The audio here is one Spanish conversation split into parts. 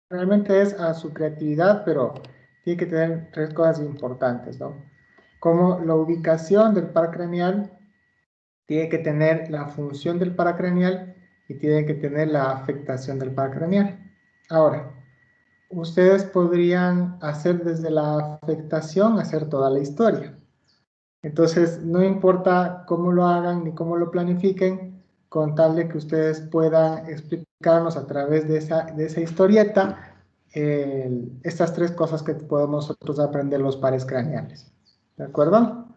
realmente es a su creatividad, pero tiene que tener tres cosas importantes, ¿no? Como la ubicación del par craneal, tiene que tener la función del par craneal y tiene que tener la afectación del par craneal. Ahora, ustedes podrían hacer desde la afectación, hacer toda la historia. Entonces, no importa cómo lo hagan ni cómo lo planifiquen, con tal de que ustedes puedan explicarnos a través de esa historieta estas tres cosas que podemos nosotros aprender los pares craneales. ¿De acuerdo?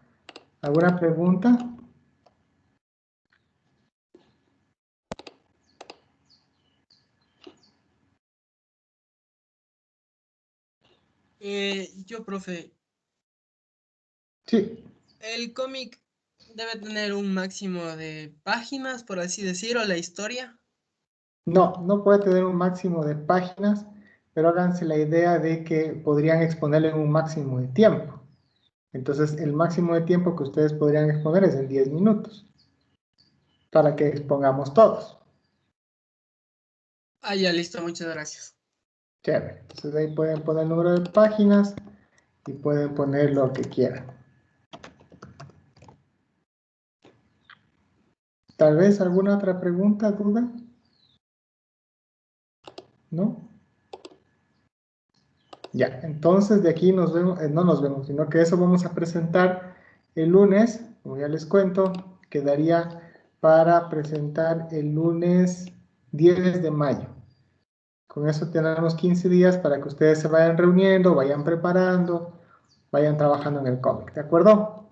¿Alguna pregunta? Yo, profe, Sí. el cómic debe tener un máximo de páginas, por así decirlo, la historia. No, no puede tener un máximo de páginas, pero háganse la idea de que podrían exponerle en un máximo de tiempo. Entonces, el máximo de tiempo que ustedes podrían exponer es en 10 minutos, para que expongamos todos. Ah, ya, listo, muchas gracias. Chévere. Entonces ahí pueden poner el número de páginas y pueden poner lo que quieran. Tal vez alguna otra pregunta, duda, ¿no? Ya, entonces de aquí nos vemos, no nos vemos, sino que eso vamos a presentar el lunes, como ya les cuento, quedaría para presentar el lunes 10 de mayo. Con eso tenemos 15 días para que ustedes se vayan reuniendo, vayan preparando, vayan trabajando en el cómic, ¿de acuerdo?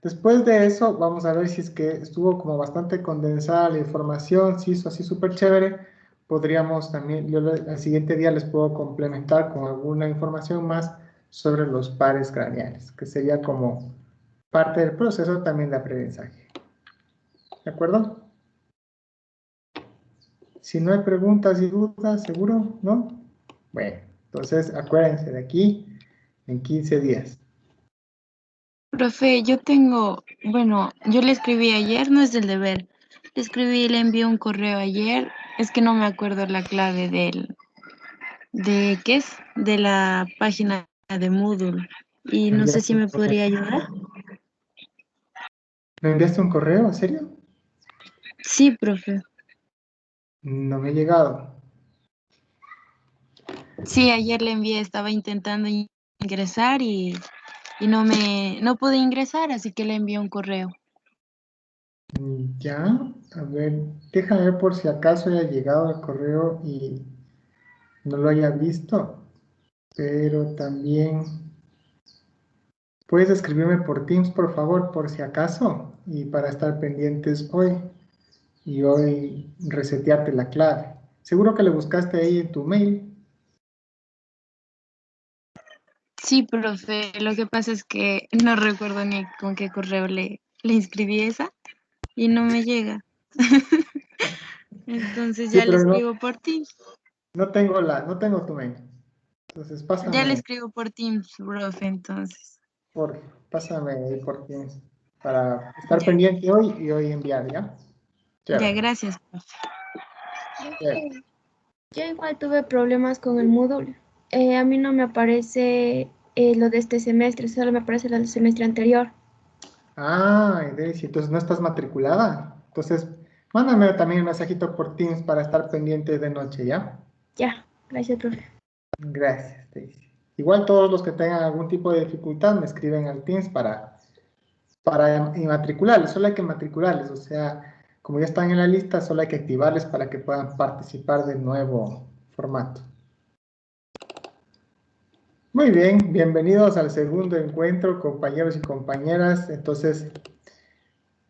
Después de eso, vamos a ver si es que estuvo como bastante condensada la información, si hizo así súper chévere, podríamos también, yo al siguiente día les puedo complementar con alguna información más sobre los pares craneales, que sería como parte del proceso también de aprendizaje. ¿De acuerdo? Si no hay preguntas y dudas, ¿seguro? ¿No? Bueno, entonces acuérdense de aquí en 15 días. Profe, yo tengo, bueno, yo le escribí ayer, no es del deber. Le escribí, le envié un correo ayer. Es que no me acuerdo la clave de ¿qué es? De la página de Moodle. Y ¿Me no sé enviaste si un me correo? podría ayudar. ¿Me enviaste un correo? ¿En serio? Sí, profe. No me he llegado. Sí, ayer le envié, estaba intentando ingresar y no pude ingresar, así que le envié un correo. Ya, a ver, déjame ver por si acaso haya llegado el correo y no lo haya visto, pero también puedes escribirme por Teams, por favor, por si acaso, y para estar pendientes hoy y hoy resetearte la clave. Seguro que le buscaste ahí en tu mail. Sí, profe, lo que pasa es que no recuerdo ni con qué correo le inscribí esa y no me llega. Entonces Sí, ya le pero no, escribo por Teams. no tengo tu mail. Entonces Ya le pásame, escribo por Teams, profe, entonces. pásame ahí por Teams para estar Ya, pendiente hoy y hoy enviar, ¿ya? ya, Chévere. gracias, profe. Chévere. Yo igual tuve problemas con el Moodle. A mí no me aparece lo de este semestre, solo me aparece lo del semestre anterior. Ah, Daisy, entonces no estás matriculada. Entonces, mándame también un mensajito por Teams para estar pendiente de noche, ¿ya? Ya, gracias, profe. Gracias, Daisy. Igual todos los que tengan algún tipo de dificultad me escriben al Teams para matricularles. Solo hay que matricularles, o sea, como ya están en la lista, solo hay que activarles para que puedan participar del nuevo formato. Muy bien, bienvenidos al segundo encuentro, compañeros y compañeras. Entonces,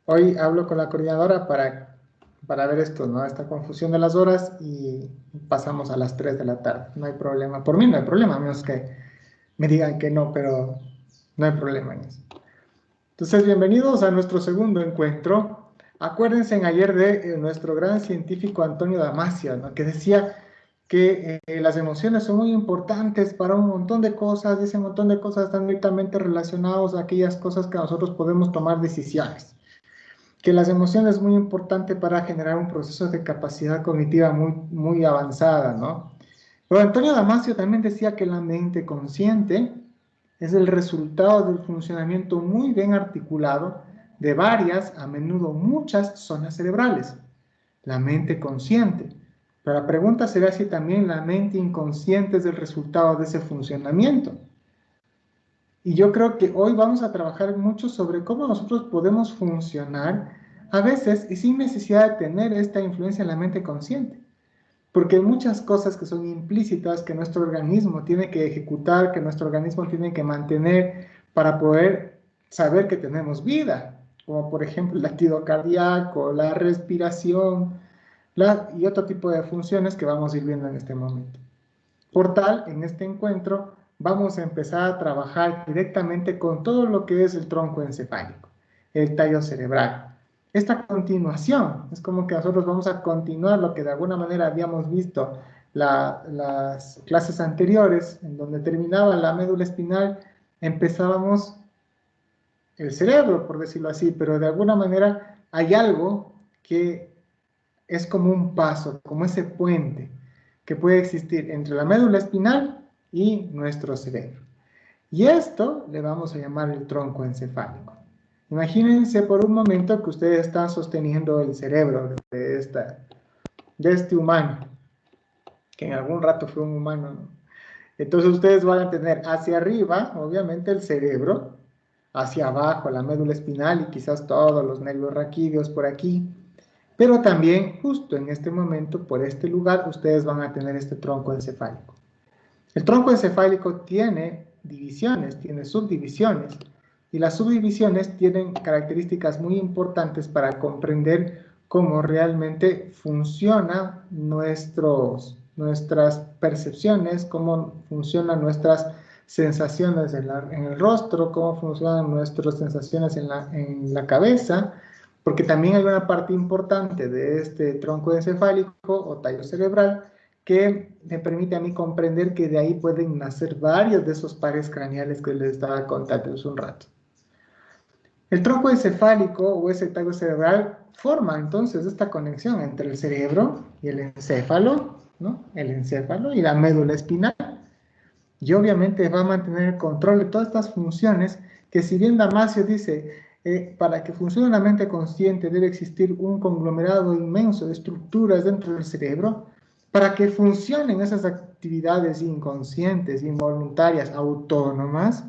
hoy hablo con la coordinadora para ver esto, ¿no? Esta confusión de las horas y pasamos a las 3 de la tarde. No hay problema. Por mí no hay problema, a menos que me digan que no, pero no hay problema en eso. Entonces, bienvenidos a nuestro segundo encuentro. Acuérdense en ayer de nuestro gran científico Antonio Damasio, ¿no? Que decía que las emociones son muy importantes para un montón de cosas, y ese montón de cosas están directamente relacionados a aquellas cosas que nosotros podemos tomar decisiones. Que las emociones es muy importante para generar un proceso de capacidad cognitiva muy, muy avanzada, ¿no? Pero Antonio Damasio también decía que la mente consciente es el resultado del funcionamiento muy bien articulado de varias, a menudo muchas, zonas cerebrales. La mente consciente. Pero la pregunta será si también la mente inconsciente es el resultado de ese funcionamiento. Y yo creo que hoy vamos a trabajar mucho sobre cómo nosotros podemos funcionar a veces y sin necesidad de tener esta influencia en la mente consciente. Porque hay muchas cosas que son implícitas que nuestro organismo tiene que ejecutar, que nuestro organismo tiene que mantener para poder saber que tenemos vida, como por ejemplo el latido cardíaco, la respiración y otro tipo de funciones que vamos a ir viendo en este momento. Por tal, en este encuentro vamos a empezar a trabajar directamente con todo lo que es el tronco encefálico, el tallo cerebral. Esta continuación es como que nosotros vamos a continuar lo que de alguna manera habíamos visto las clases anteriores, en donde terminaba la médula espinal, empezábamos el cerebro, por decirlo así, pero de alguna manera hay algo que es como un paso, como ese puente que puede existir entre la médula espinal y nuestro cerebro. Y esto le vamos a llamar el tronco encefálico. Imagínense por un momento que ustedes están sosteniendo el cerebro de este humano, que en algún rato fue un humano, ¿no? Entonces ustedes van a tener hacia arriba, obviamente, el cerebro, hacia abajo la médula espinal y quizás todos los nervios raquídeos por aquí. Pero también, justo en este momento, por este lugar, ustedes van a tener este tronco encefálico. El tronco encefálico tiene divisiones, tiene subdivisiones, y las subdivisiones tienen características muy importantes para comprender cómo realmente funcionan nuestras percepciones, cómo funcionan nuestras sensaciones en el rostro, cómo funcionan nuestras sensaciones en la cabeza, porque también hay una parte importante de este tronco encefálico o tallo cerebral que me permite a mí comprender que de ahí pueden nacer varios de esos pares craneales que les estaba contando hace un rato. El tronco encefálico o ese tallo cerebral forma entonces esta conexión entre el cerebro y el encéfalo, ¿no? El encéfalo y la médula espinal. Y obviamente va a mantener el control de todas estas funciones que, si bien Damasio dice, para que funcione la mente consciente debe existir un conglomerado inmenso de estructuras dentro del cerebro, para que funcionen esas actividades inconscientes, involuntarias, autónomas,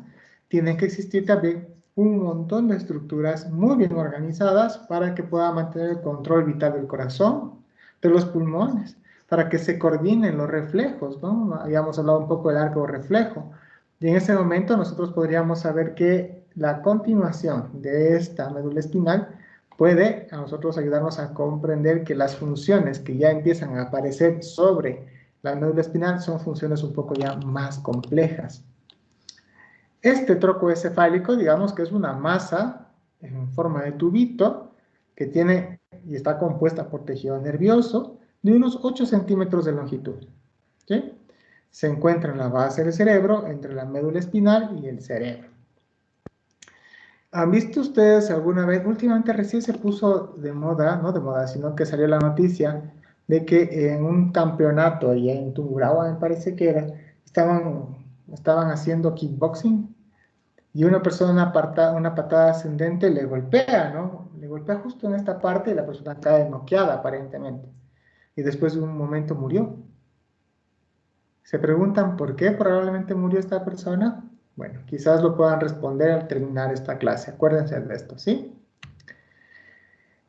tienen que existir también un montón de estructuras muy bien organizadas para que pueda mantener el control vital del corazón, de los pulmones, para que se coordinen los reflejos, ¿no? Habíamos hablado un poco del arco reflejo, y en ese momento nosotros podríamos saber que la continuación de esta médula espinal puede a nosotros ayudarnos a comprender que las funciones que ya empiezan a aparecer sobre la médula espinal son funciones un poco ya más complejas. Este tronco encefálico, digamos que es una masa en forma de tubito que tiene y está compuesta por tejido nervioso de unos 8 centímetros de longitud, ¿sí? Se encuentra en la base del cerebro, entre la médula espinal y el cerebro. ¿Han visto ustedes alguna vez? Últimamente recién se puso de moda, no de moda, sino que salió la noticia de que en un campeonato allá en Tungurahua, me parece que era, estaban haciendo kickboxing y una persona, una patada ascendente le golpea, ¿no? Le golpea justo en esta parte y la persona cae noqueada aparentemente. Y después de un momento murió. ¿Se preguntan por qué probablemente murió esta persona? Bueno, quizás lo puedan responder al terminar esta clase. Acuérdense de esto, ¿sí?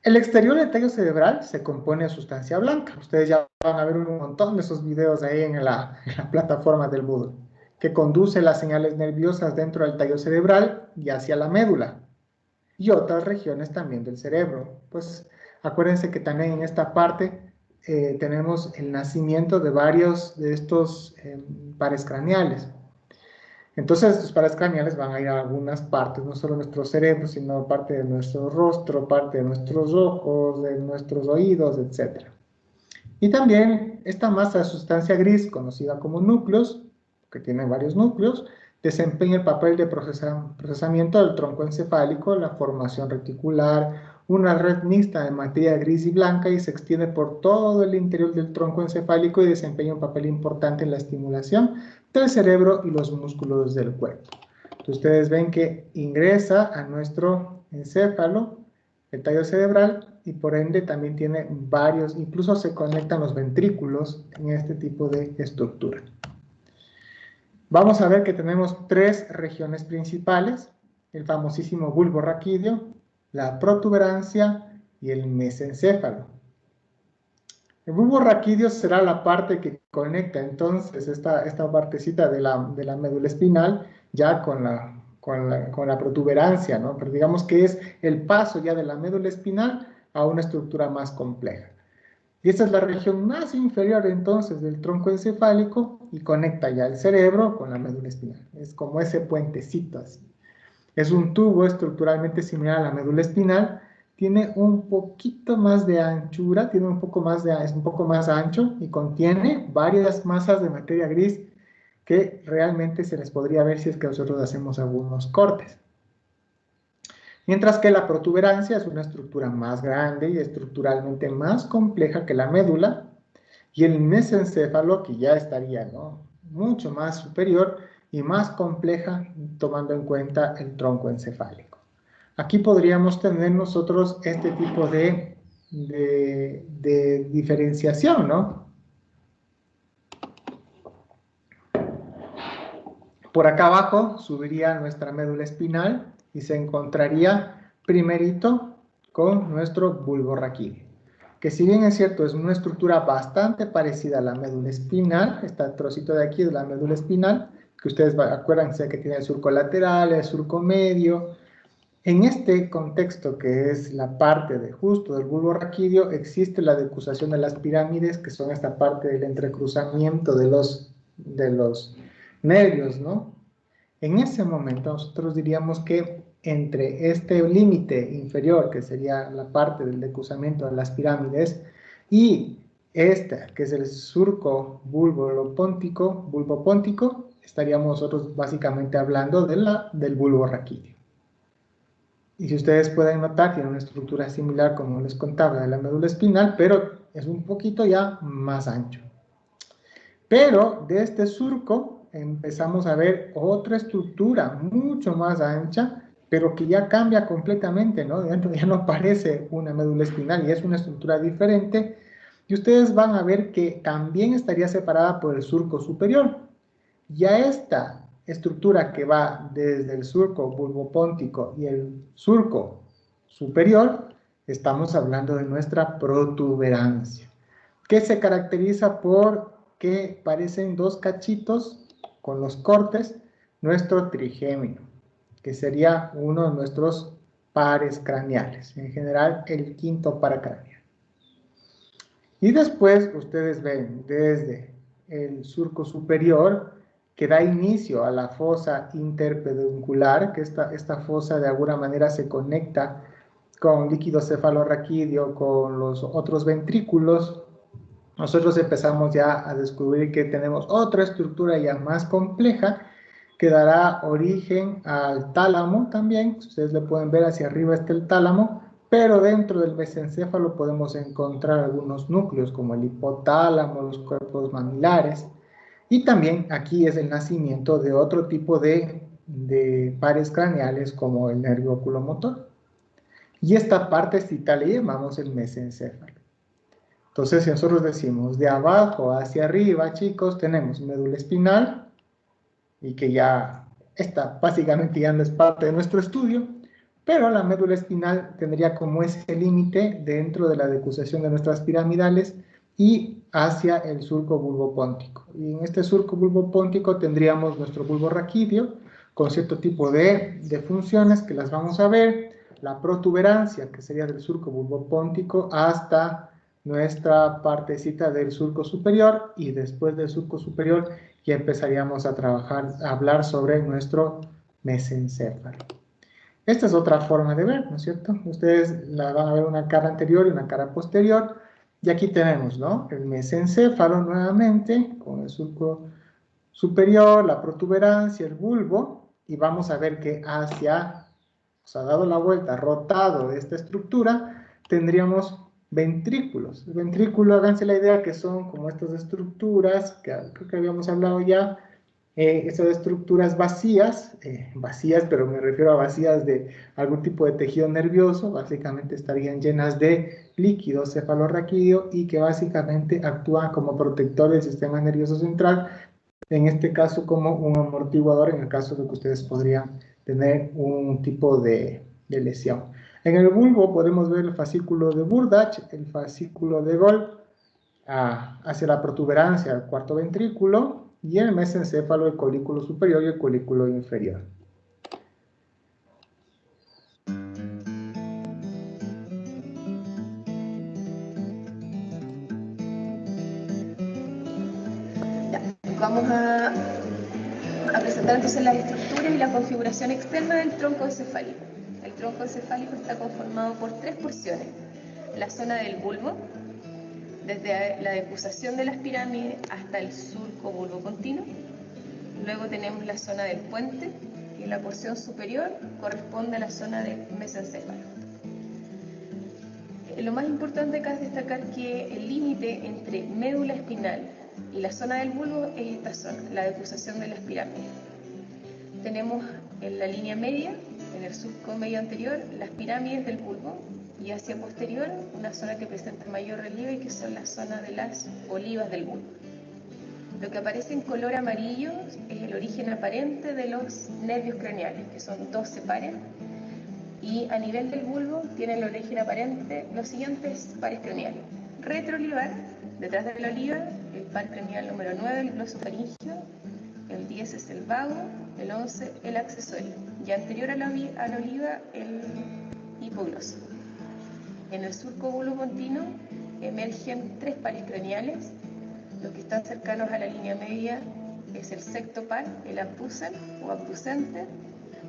El exterior del tallo cerebral se compone de sustancia blanca. Ustedes ya van a ver un montón de esos videos ahí en la plataforma del Moodle, que conduce las señales nerviosas dentro del tallo cerebral y hacia la médula y otras regiones también del cerebro. Pues acuérdense que también en esta parte tenemos el nacimiento de varios de estos pares craneales. Entonces, estos pares craneales van a ir a algunas partes, no solo nuestro cerebro, sino parte de nuestro rostro, parte de nuestros ojos, de nuestros oídos, etc. Y también esta masa de sustancia gris, conocida como núcleos, que tiene varios núcleos, desempeña el papel de procesamiento del tronco encefálico, la formación reticular, una red mixta de materia gris y blanca y se extiende por todo el interior del tronco encefálico y desempeña un papel importante en la estimulación del cerebro y los músculos del cuerpo. Entonces, ustedes ven que ingresa a nuestro encéfalo el tallo cerebral y por ende también tiene varios, incluso se conectan los ventrículos en este tipo de estructura. Vamos a ver que tenemos tres regiones principales, el famosísimo bulbo raquídeo, la protuberancia y el mesencéfalo. El bulbo raquídeo será la parte que conecta entonces esta partecita de la médula espinal ya con la protuberancia, ¿no? Pero digamos que es el paso ya de la médula espinal a una estructura más compleja. Y esta es la región más inferior entonces del tronco encefálico y conecta ya el cerebro con la médula espinal. Es como ese puentecito así. Es un tubo estructuralmente similar a la médula espinal, tiene un poquito más de anchura, es un poco más ancho y contiene varias masas de materia gris que realmente se les podría ver si es que nosotros hacemos algunos cortes. Mientras que la protuberancia es una estructura más grande y estructuralmente más compleja que la médula, y el mesencéfalo, que ya estaría, ¿no?, mucho más superior y más compleja, tomando en cuenta el tronco encefálico. Aquí podríamos tener nosotros este tipo de diferenciación, ¿no? Por acá abajo subiría nuestra médula espinal y se encontraría primerito con nuestro bulbo raquídeo, que si bien es cierto es una estructura bastante parecida a la médula espinal, este trocito de aquí es la médula espinal, que ustedes acuérdense que tiene el surco lateral, el surco medio. En este contexto que es la parte de justo del bulbo raquídeo, existe la decusación de las pirámides, que son esta parte del entrecruzamiento de los nervios, ¿no? En ese momento nosotros diríamos que entre este límite inferior, que sería la parte del decusamiento de las pirámides, y esta, que es el surco bulbopóntico, estaríamos nosotros básicamente hablando del bulbo raquídeo. Y si ustedes pueden notar, tiene una estructura similar, como les contaba, de la médula espinal, pero es un poquito ya más ancho. Pero de este surco empezamos a ver otra estructura mucho más ancha, pero que ya cambia completamente, ¿no? Ya no parece una médula espinal y es una estructura diferente. Y ustedes van a ver que también estaría separada por el surco superior. Ya esta estructura que va desde el surco bulbopóntico y el surco superior, estamos hablando de nuestra protuberancia, que se caracteriza por que parecen dos cachitos con los cortes, nuestro trigémino, que sería uno de nuestros pares craneales, en general el quinto par craneal. Y después ustedes ven desde el surco superior que da inicio a la fosa interpeduncular, que esta fosa de alguna manera se conecta con líquido cefalorraquídeo, con los otros ventrículos. Nosotros empezamos ya a descubrir que tenemos otra estructura ya más compleja que dará origen al tálamo también. Ustedes le pueden ver hacia arriba está el tálamo, pero dentro del mesencéfalo podemos encontrar algunos núcleos como el hipotálamo, los cuerpos mamilares. Y también aquí es el nacimiento de otro tipo de pares craneales como el nervio oculomotor. Y esta partecita le llamamos el mesencéfalo. Entonces, si nosotros decimos de abajo hacia arriba, chicos, tenemos médula espinal, y que ya esta básicamente ya no es parte de nuestro estudio, pero la médula espinal tendría como ese límite dentro de la decusación de nuestras piramidales y hacia el surco bulbopóntico. Y en este surco bulbopóntico tendríamos nuestro bulbo raquídeo con cierto tipo de funciones que las vamos a ver, la protuberancia, que sería del surco bulbopóntico hasta nuestra partecita del surco superior, y después del surco superior ya empezaríamos a hablar sobre nuestro mesencéfalo. Esta es otra forma de ver, ¿no es cierto? Ustedes van a ver una cara anterior y una cara posterior, y aquí tenemos, ¿no?, el mesencéfalo nuevamente, con el surco superior, la protuberancia, el bulbo, y vamos a ver que hacia o sea, dado la vuelta, rotado esta estructura, tendríamos ventrículos. El ventrículo, háganse la idea que son como estas estructuras, que creo que habíamos hablado ya, estas estructuras vacías, pero me refiero a vacías de algún tipo de tejido nervioso, básicamente estarían llenas de líquido cefalorraquídeo y que básicamente actúan como protector del sistema nervioso central, en este caso como un amortiguador en el caso de que ustedes podrían tener un tipo de lesión. En el bulbo podemos ver el fascículo de Burdach, el fascículo de Golgi hacia la protuberancia del cuarto ventrículo y el mesencéfalo, el colículo superior y el colículo inferior. Vamos a presentar entonces las estructuras y la configuración externa del tronco encefálico. El tronco encefálico está conformado por 3 porciones. La zona del bulbo, desde la decusación de las pirámides hasta el surco bulbo continuo. Luego tenemos la zona del puente, y la porción superior corresponde a la zona del mesencéfalo. Lo más importante acá es destacar que el límite entre médula espinal y la zona del bulbo es esta zona, la decusación de las pirámides. Tenemos en la línea media, en el surco medio anterior, las pirámides del bulbo y hacia posterior una zona que presenta mayor relieve y que son la zona de las olivas del bulbo. Lo que aparece en color amarillo es el origen aparente de los nervios craneales, que son 12 pares, y a nivel del bulbo tienen el origen aparente los siguientes pares craneales. Retroolivar, detrás de la oliva, el par craneal número 9, el glosofaríngeo, el 10 es el vago, el 11 el accesorio, y anterior a la oliva el hipogloso. En el surco bulbo continuo emergen 3 pares craneales. Los que están cercanos a la línea media es el sexto par, el abducen o abducente.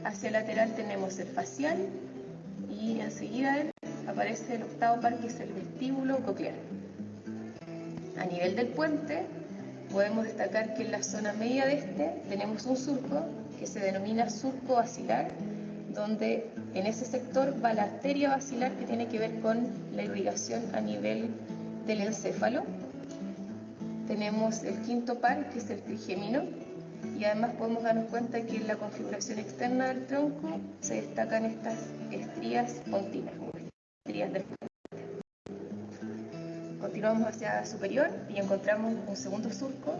Hacia el lateral tenemos el facial y enseguida aparece el octavo par, que es el vestíbulo coclear. A nivel del puente podemos destacar que en la zona media de este tenemos un surco que se denomina surco basilar, donde en ese sector va la arteria basilar que tiene que ver con la irrigación a nivel del encéfalo. Tenemos el quinto par, que es el trigémino, y además podemos darnos cuenta que en la configuración externa del tronco se destacan estas estrías pontinas, estrías del puente. Continuamos hacia superior y encontramos un segundo surco,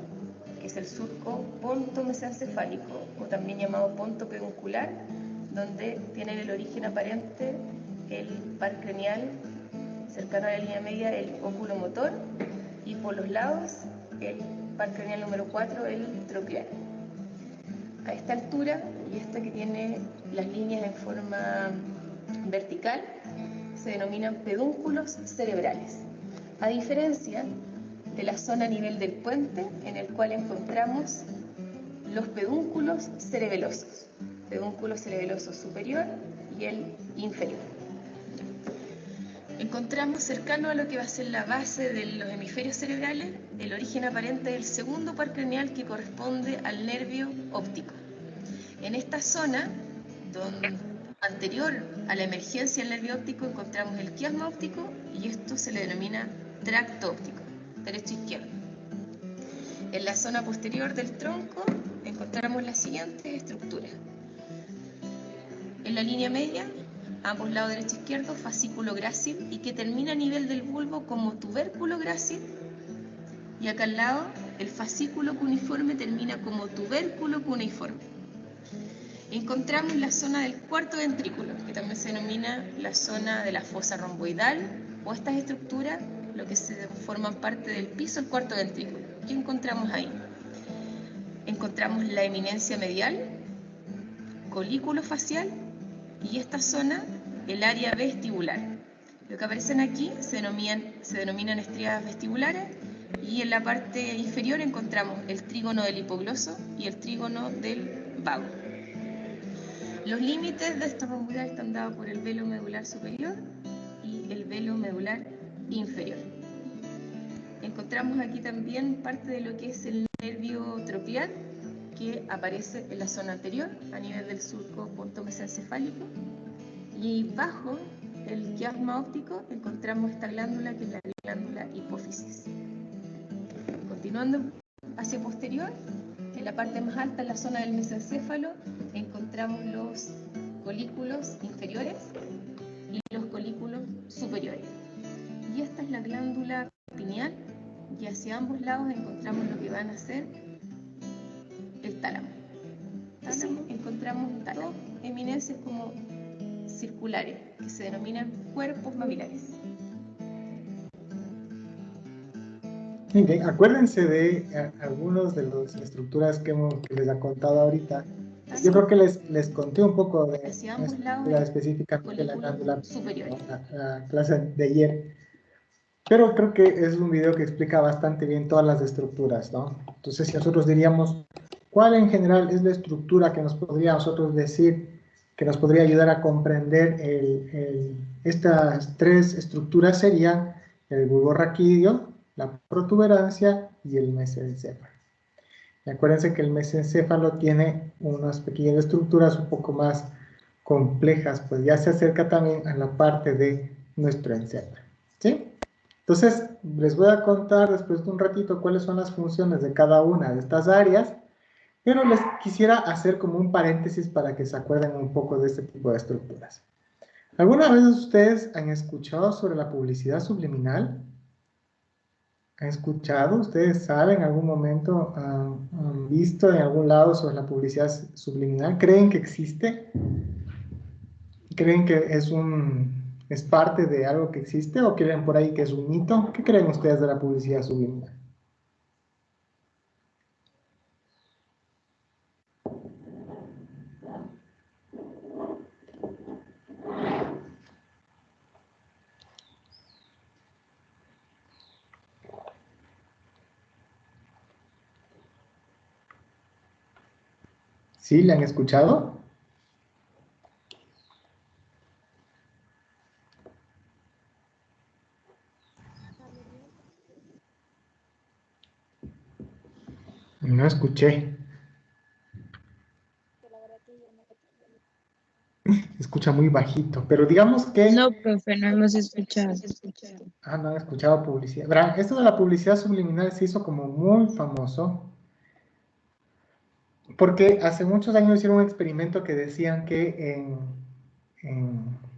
que es el surco pontomesencefálico, o también llamado ponto peduncular, donde tienen el origen aparente el par craneal cercano a la línea media, el óculo motor, y por los lados el par craneal número 4, el troclear. A esta altura, y esta que tiene las líneas en forma vertical, se denominan pedúnculos cerebrales, a diferencia de la zona a nivel del puente, en el cual encontramos los pedúnculos cerebeloso superior y el inferior. Encontramos cercano a lo que va a ser la base de los hemisferios cerebrales el origen aparente del segundo par craneal, que corresponde al nervio óptico. En esta zona, anterior a la emergencia del nervio óptico, encontramos el quiasma óptico, y esto se le denomina tracto óptico, derecho-izquierdo. En la zona posterior del tronco encontramos las siguientes estructuras. En la línea media, a ambos lados derecho-izquierdo, fascículo grácil, y que termina a nivel del bulbo como tubérculo grácil, y acá al lado el fascículo cuneiforme termina como tubérculo cuneiforme. Encontramos la zona del cuarto ventrículo, que también se denomina la zona de la fosa romboidal, o estas estructuras, lo que forman parte del piso del cuarto ventrículo. ¿Qué encontramos ahí? Encontramos la eminencia medial, colículo facial, y esta zona, el área vestibular. Lo que aparecen aquí se denominan estrías vestibulares, y en la parte inferior encontramos el trígono del hipogloso y el trígono del vago. Los límites de esta romboidal están dados por el velo medular superior y el velo medular inferior. Encontramos aquí también parte de lo que es el nervio tropial, que aparece en la zona anterior, a nivel del surco pontomesencefálico. Y bajo el quiasma óptico encontramos esta glándula que es la glándula hipófisis. Continuando hacia posterior, en la parte más alta, en la zona del mesencéfalo, encontramos los colículos inferiores y los colículos superiores. Y esta es la glándula pineal, y hacia ambos lados encontramos lo que van a ser el tálamo. Encontramos dos eminencias como circulares, que se denominan cuerpos mamilares. Bien, acuérdense de algunas de las estructuras que les he contado ahorita. Yo creo que les conté un poco de específicamente la glándula superior, la clase de ayer. Pero creo que es un video que explica bastante bien todas las estructuras, ¿no? Entonces, si nosotros diríamos, ¿cuál en general es la estructura que nos podría nosotros decir, que nos podría ayudar a comprender estas tres estructuras? Serían el bulbo raquídeo, la protuberancia y el mesencéfalo. Y acuérdense que el mesencéfalo tiene unas pequeñas estructuras un poco más complejas, pues ya se acerca también a la parte de nuestro encéfalo, ¿sí? Entonces, les voy a contar después de un ratito cuáles son las funciones de cada una de estas áreas, pero les quisiera hacer como un paréntesis para que se acuerden un poco de este tipo de estructuras. ¿Alguna vez ustedes han escuchado sobre la publicidad subliminal? ¿Han escuchado? ¿Ustedes saben en algún momento, han visto en algún lado sobre la publicidad subliminal? ¿Creen que existe? ¿Creen que es parte de algo que existe o creen por ahí que es un mito? ¿Qué creen ustedes de la publicidad subliminal? ¿Sí? ¿La han escuchado? No escuché. Se escucha muy bajito, pero digamos que... No, profe, no hemos escuchado. No han escuchado publicidad. Verán, esto de la publicidad subliminal se hizo como muy famoso porque hace muchos años hicieron un experimento que decían que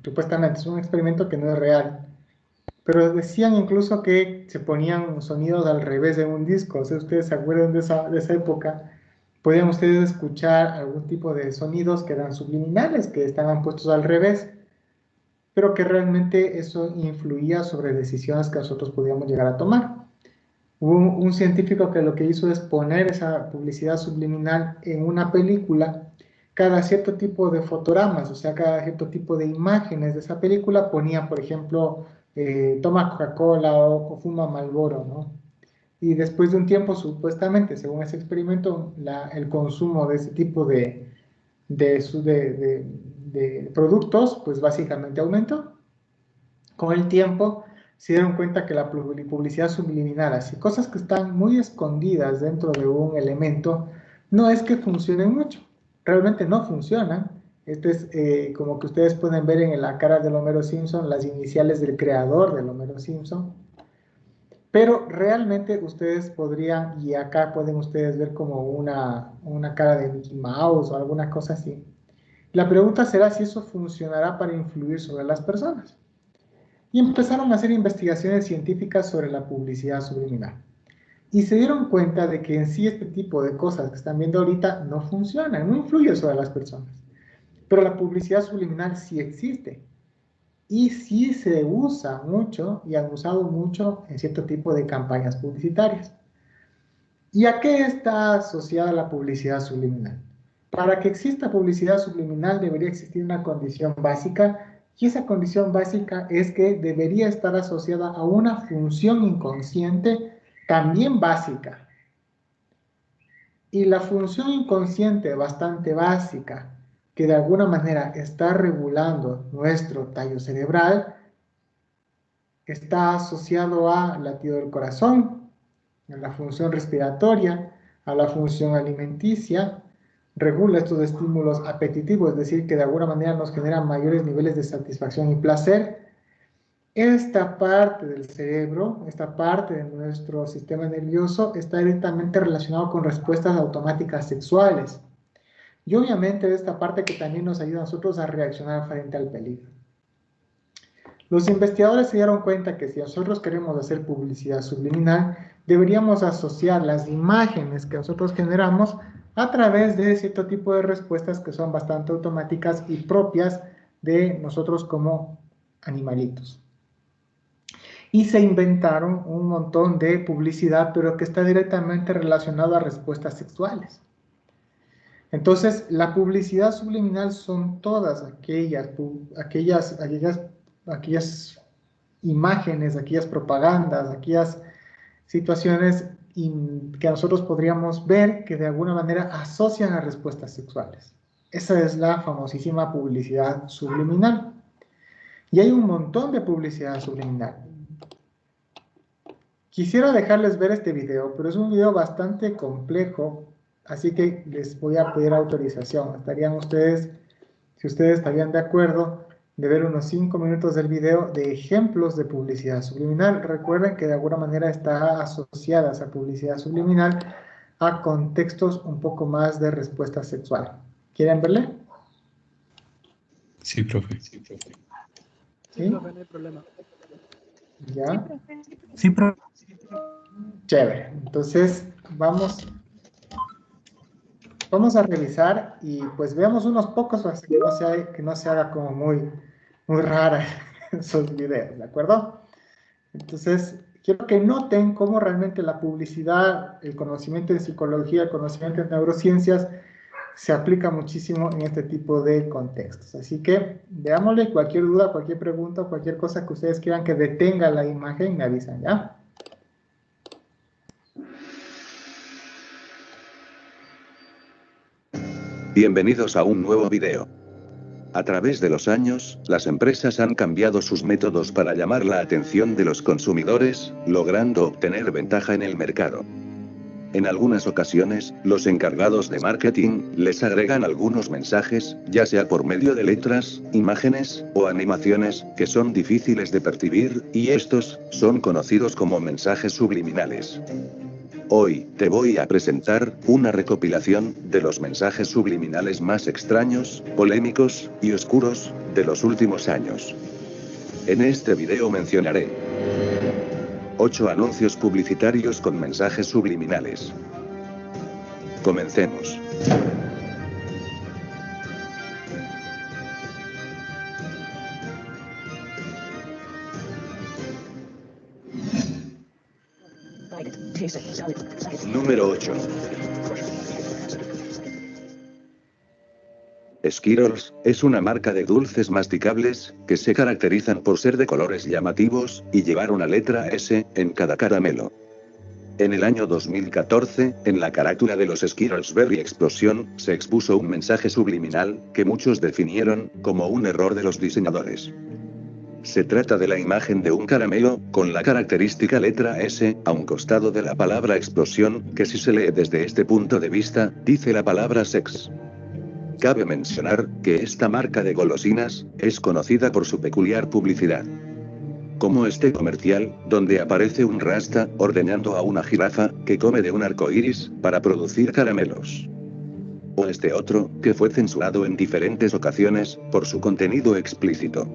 supuestamente es un experimento que no es real, pero decían incluso que se ponían sonidos al revés de un disco. O sea, ustedes se acuerdan de esa época, podían ustedes escuchar algún tipo de sonidos que eran subliminales, que estaban puestos al revés, pero que realmente eso influía sobre decisiones que nosotros podíamos llegar a tomar. Hubo un científico que lo que hizo es poner esa publicidad subliminal en una película, cada cierto tipo de fotogramas, o sea, cada cierto tipo de imágenes de esa película ponían, por ejemplo, toma Coca-Cola o fuma Marlboro, ¿no? Y después de un tiempo, supuestamente, según ese experimento, el consumo de ese tipo de productos, pues básicamente aumentó. Con el tiempo se dieron cuenta que la publicidad subliminal, así cosas que están muy escondidas dentro de un elemento, no es que funcionen mucho, realmente no funcionan. Este es como que ustedes pueden ver en la cara del Homero Simpson las iniciales del creador del Homero Simpson, pero realmente ustedes podrían, y acá pueden ustedes ver como una cara de Mickey Mouse o alguna cosa así. La pregunta será si eso funcionará para influir sobre las personas. Y empezaron a hacer investigaciones científicas sobre la publicidad subliminal. Y se dieron cuenta de que en sí este tipo de cosas que están viendo ahorita no funcionan, no influye sobre las personas. Pero la publicidad subliminal sí existe. Y sí se usa mucho y han usado mucho en cierto tipo de campañas publicitarias. ¿Y a qué está asociada la publicidad subliminal? Para que exista publicidad subliminal debería existir una condición básica, y esa condición básica es que debería estar asociada a una función inconsciente también básica. Y la función inconsciente bastante básica, que de alguna manera está regulando nuestro tallo cerebral, está asociado a latido del corazón, a la función respiratoria, a la función alimenticia, regula estos estímulos apetitivos, es decir, que de alguna manera nos generan mayores niveles de satisfacción y placer. Esta parte del cerebro, esta parte de nuestro sistema nervioso está directamente relacionado con respuestas automáticas sexuales. Y obviamente esta parte que también nos ayuda a nosotros a reaccionar frente al peligro. Los investigadores se dieron cuenta que si nosotros queremos hacer publicidad subliminal, deberíamos asociar las imágenes que nosotros generamos a través de cierto tipo de respuestas que son bastante automáticas y propias de nosotros como animalitos. Y se inventaron un montón de publicidad, pero que está directamente relacionada a respuestas sexuales. Entonces, la publicidad subliminal son todas aquellas imágenes, aquellas propagandas, aquellas situaciones que nosotros podríamos ver que de alguna manera asocian a respuestas sexuales. Esa es la famosísima publicidad subliminal. Y hay un montón de publicidad subliminal. Quisiera dejarles ver este video, pero es un video bastante complejo, así que les voy a pedir autorización. Estarían ustedes, si ustedes estarían de acuerdo, de ver unos 5 minutos del video de ejemplos de publicidad subliminal. Recuerden que de alguna manera está asociada esa publicidad subliminal a contextos un poco más de respuesta sexual. ¿Quieren verle? Sí, profe. Sí, profe, no hay problema. ¿Ya? Sí, profe. Chévere. Entonces, vamos a revisar y pues veamos unos pocos para que no se haga como muy rara esos videos, ¿de acuerdo? Entonces, quiero que noten cómo realmente la publicidad, el conocimiento de psicología, el conocimiento de neurociencias se aplica muchísimo en este tipo de contextos. Así que, veámosle, cualquier duda, cualquier pregunta, cualquier cosa que ustedes quieran que detenga la imagen, me avisan, ¿ya? Bienvenidos a un nuevo video. A través de los años, las empresas han cambiado sus métodos para llamar la atención de los consumidores, logrando obtener ventaja en el mercado. En algunas ocasiones, los encargados de marketing les agregan algunos mensajes, ya sea por medio de letras, imágenes o animaciones, que son difíciles de percibir, y estos son conocidos como mensajes subliminales. Hoy, te voy a presentar una recopilación de los mensajes subliminales más extraños, polémicos y oscuros de los últimos años. En este video mencionaré 8 anuncios publicitarios con mensajes subliminales. Comencemos. Número 8. Skittles es una marca de dulces masticables que se caracterizan por ser de colores llamativos y llevar una letra S en cada caramelo. En el año 2014, en la carátula de los Skittles Berry Explosion, se expuso un mensaje subliminal que muchos definieron como un error de los diseñadores. Se trata de la imagen de un caramelo, con la característica letra S, a un costado de la palabra explosión, que si se lee desde este punto de vista, dice la palabra sex. Cabe mencionar que esta marca de golosinas es conocida por su peculiar publicidad. Como este comercial, donde aparece un rasta ordeñando a una jirafa que come de un arco iris para producir caramelos. O este otro, que fue censurado en diferentes ocasiones por su contenido explícito.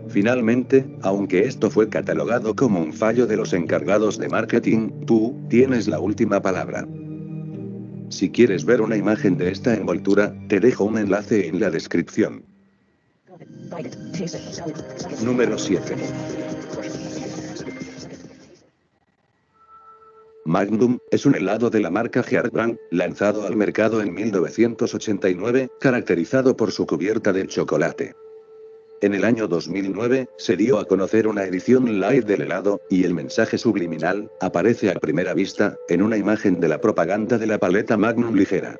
Finalmente, aunque esto fue catalogado como un fallo de los encargados de marketing, tú tienes la última palabra. Si quieres ver una imagen de esta envoltura, te dejo un enlace en la descripción. Número 7. Magnum es un helado de la marca Heartbrand, lanzado al mercado en 1989, caracterizado por su cubierta de chocolate. En el año 2009, se dio a conocer una edición light del helado, y el mensaje subliminal aparece a primera vista, en una imagen de la propaganda de la paleta Magnum ligera.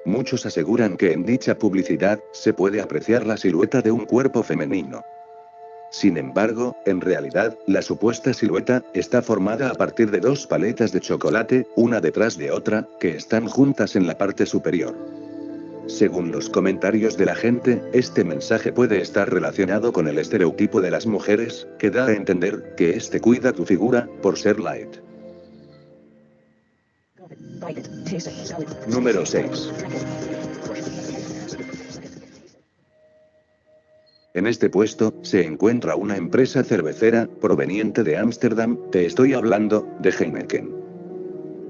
Muchos aseguran que en dicha publicidad, se puede apreciar la silueta de un cuerpo femenino. Sin embargo, en realidad, la supuesta silueta está formada a partir de 2 paletas de chocolate, una detrás de otra, que están juntas en la parte superior. Según los comentarios de la gente, este mensaje puede estar relacionado con el estereotipo de las mujeres, que da a entender que este cuida tu figura, por ser light. Número 6. En este puesto, se encuentra una empresa cervecera, proveniente de Ámsterdam, te estoy hablando, de Heineken.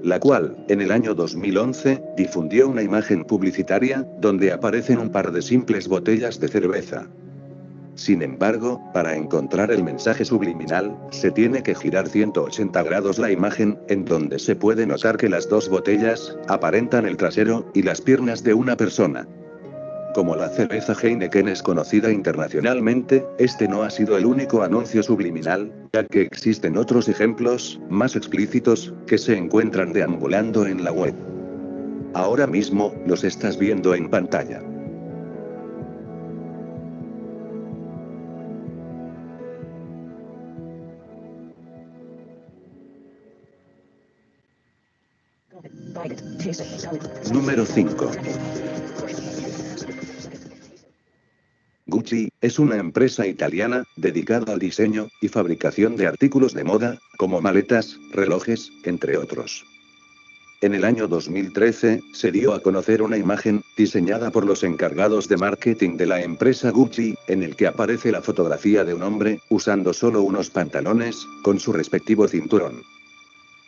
La cual, en el año 2011, difundió una imagen publicitaria, donde aparecen un par de simples botellas de cerveza. Sin embargo, para encontrar el mensaje subliminal, se tiene que girar 180 grados la imagen, en donde se puede notar que las dos botellas, aparentan el trasero, y las piernas de una persona. Como la cerveza Heineken es conocida internacionalmente, este no ha sido el único anuncio subliminal, ya que existen otros ejemplos, más explícitos, que se encuentran deambulando en la web. Ahora mismo, los estás viendo en pantalla. Número 5. Gucci es una empresa italiana dedicada al diseño y fabricación de artículos de moda, como maletas, relojes, entre otros. En el año 2013, se dio a conocer una imagen, diseñada por los encargados de marketing de la empresa Gucci, en el que aparece la fotografía de un hombre, usando solo unos pantalones, con su respectivo cinturón.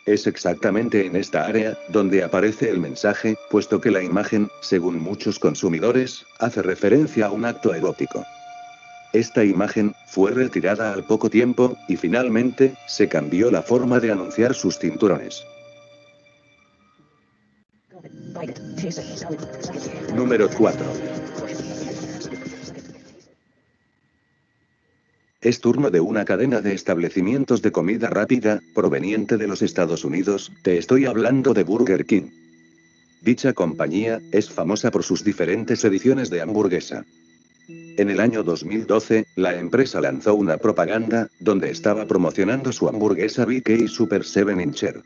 Es exactamente en esta área, donde aparece el mensaje, puesto que la imagen, según muchos consumidores, hace referencia a un acto erótico. Esta imagen, fue retirada al poco tiempo, y finalmente, se cambió la forma de anunciar sus cinturones. Número 4. Es turno de una cadena de establecimientos de comida rápida, proveniente de los Estados Unidos, te estoy hablando de Burger King. Dicha compañía, es famosa por sus diferentes ediciones de hamburguesa. En el año 2012, la empresa lanzó una propaganda, donde estaba promocionando su hamburguesa BK Super 7-incher.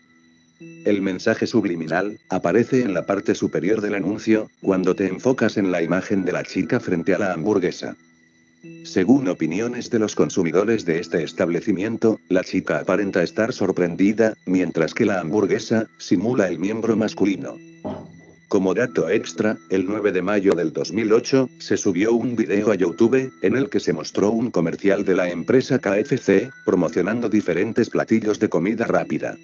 El mensaje subliminal, aparece en la parte superior del anuncio, cuando te enfocas en la imagen de la chica frente a la hamburguesa. Según opiniones de los consumidores de este establecimiento, la chica aparenta estar sorprendida, mientras que la hamburguesa, simula el miembro masculino. Como dato extra, el 9 de mayo del 2008, se subió un video a YouTube, en el que se mostró un comercial de la empresa KFC, promocionando diferentes platillos de comida rápida.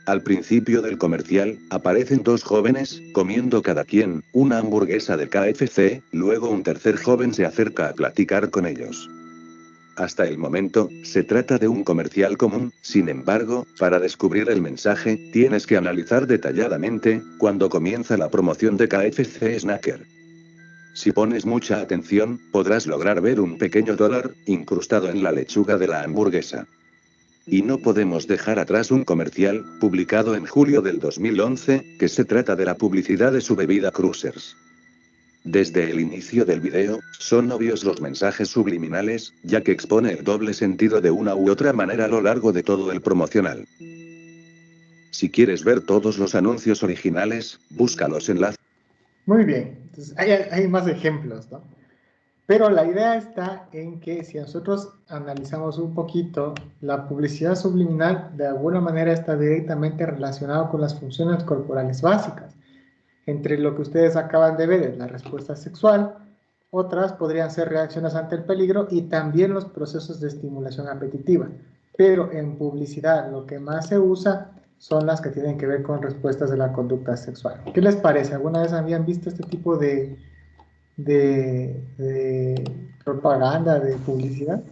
Al principio del comercial, aparecen dos jóvenes, comiendo cada quien, una hamburguesa de KFC, luego un tercer joven se acerca a platicar con ellos. Hasta el momento, se trata de un comercial común, sin embargo, para descubrir el mensaje, tienes que analizar detalladamente, cuando comienza la promoción de KFC Snacker. Si pones mucha atención, podrás lograr ver un pequeño dólar, incrustado en la lechuga de la hamburguesa. Y no podemos dejar atrás un comercial, publicado en julio del 2011, que se trata de la publicidad de su bebida Cruisers. Desde el inicio del video, son obvios los mensajes subliminales, ya que expone el doble sentido de una u otra manera a lo largo de todo el promocional. Si quieres ver todos los anuncios originales, busca los enlaces. Muy bien, entonces hay más ejemplos, ¿no? Pero la idea está en que si nosotros analizamos un poquito, la publicidad subliminal de alguna manera está directamente relacionada con las funciones corporales básicas. Entre lo que ustedes acaban de ver es la respuesta sexual, otras podrían ser reacciones ante el peligro y también los procesos de estimulación apetitiva. Pero en publicidad lo que más se usa son las que tienen que ver con respuestas de la conducta sexual. ¿Qué les parece? ¿Alguna vez habían visto este tipo de propaganda, de publicidad?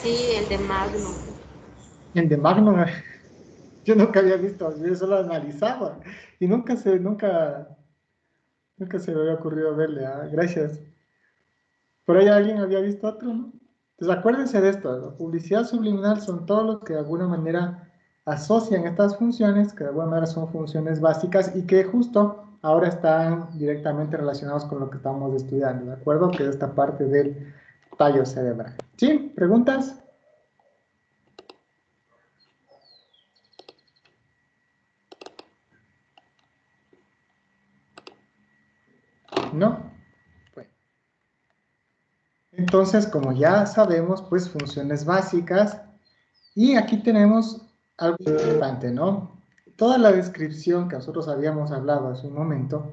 Sí, el de Magnum. El de Magnum, yo nunca había visto, yo solo analizaba y nunca se me había ocurrido verle. Gracias. Por ahí alguien había visto otro, ¿no? Entonces acuérdense de esto, la publicidad subliminal son todos los que de alguna manera asocian estas funciones, que de alguna manera son funciones básicas y que justo ahora están directamente relacionados con lo que estamos estudiando, ¿de acuerdo? Que es esta parte del tallo cerebral. ¿Sí? ¿Preguntas? ¿No? Bueno. Entonces, como ya sabemos, pues funciones básicas. Y aquí tenemos algo importante, ¿no? Toda la descripción que nosotros habíamos hablado hace un momento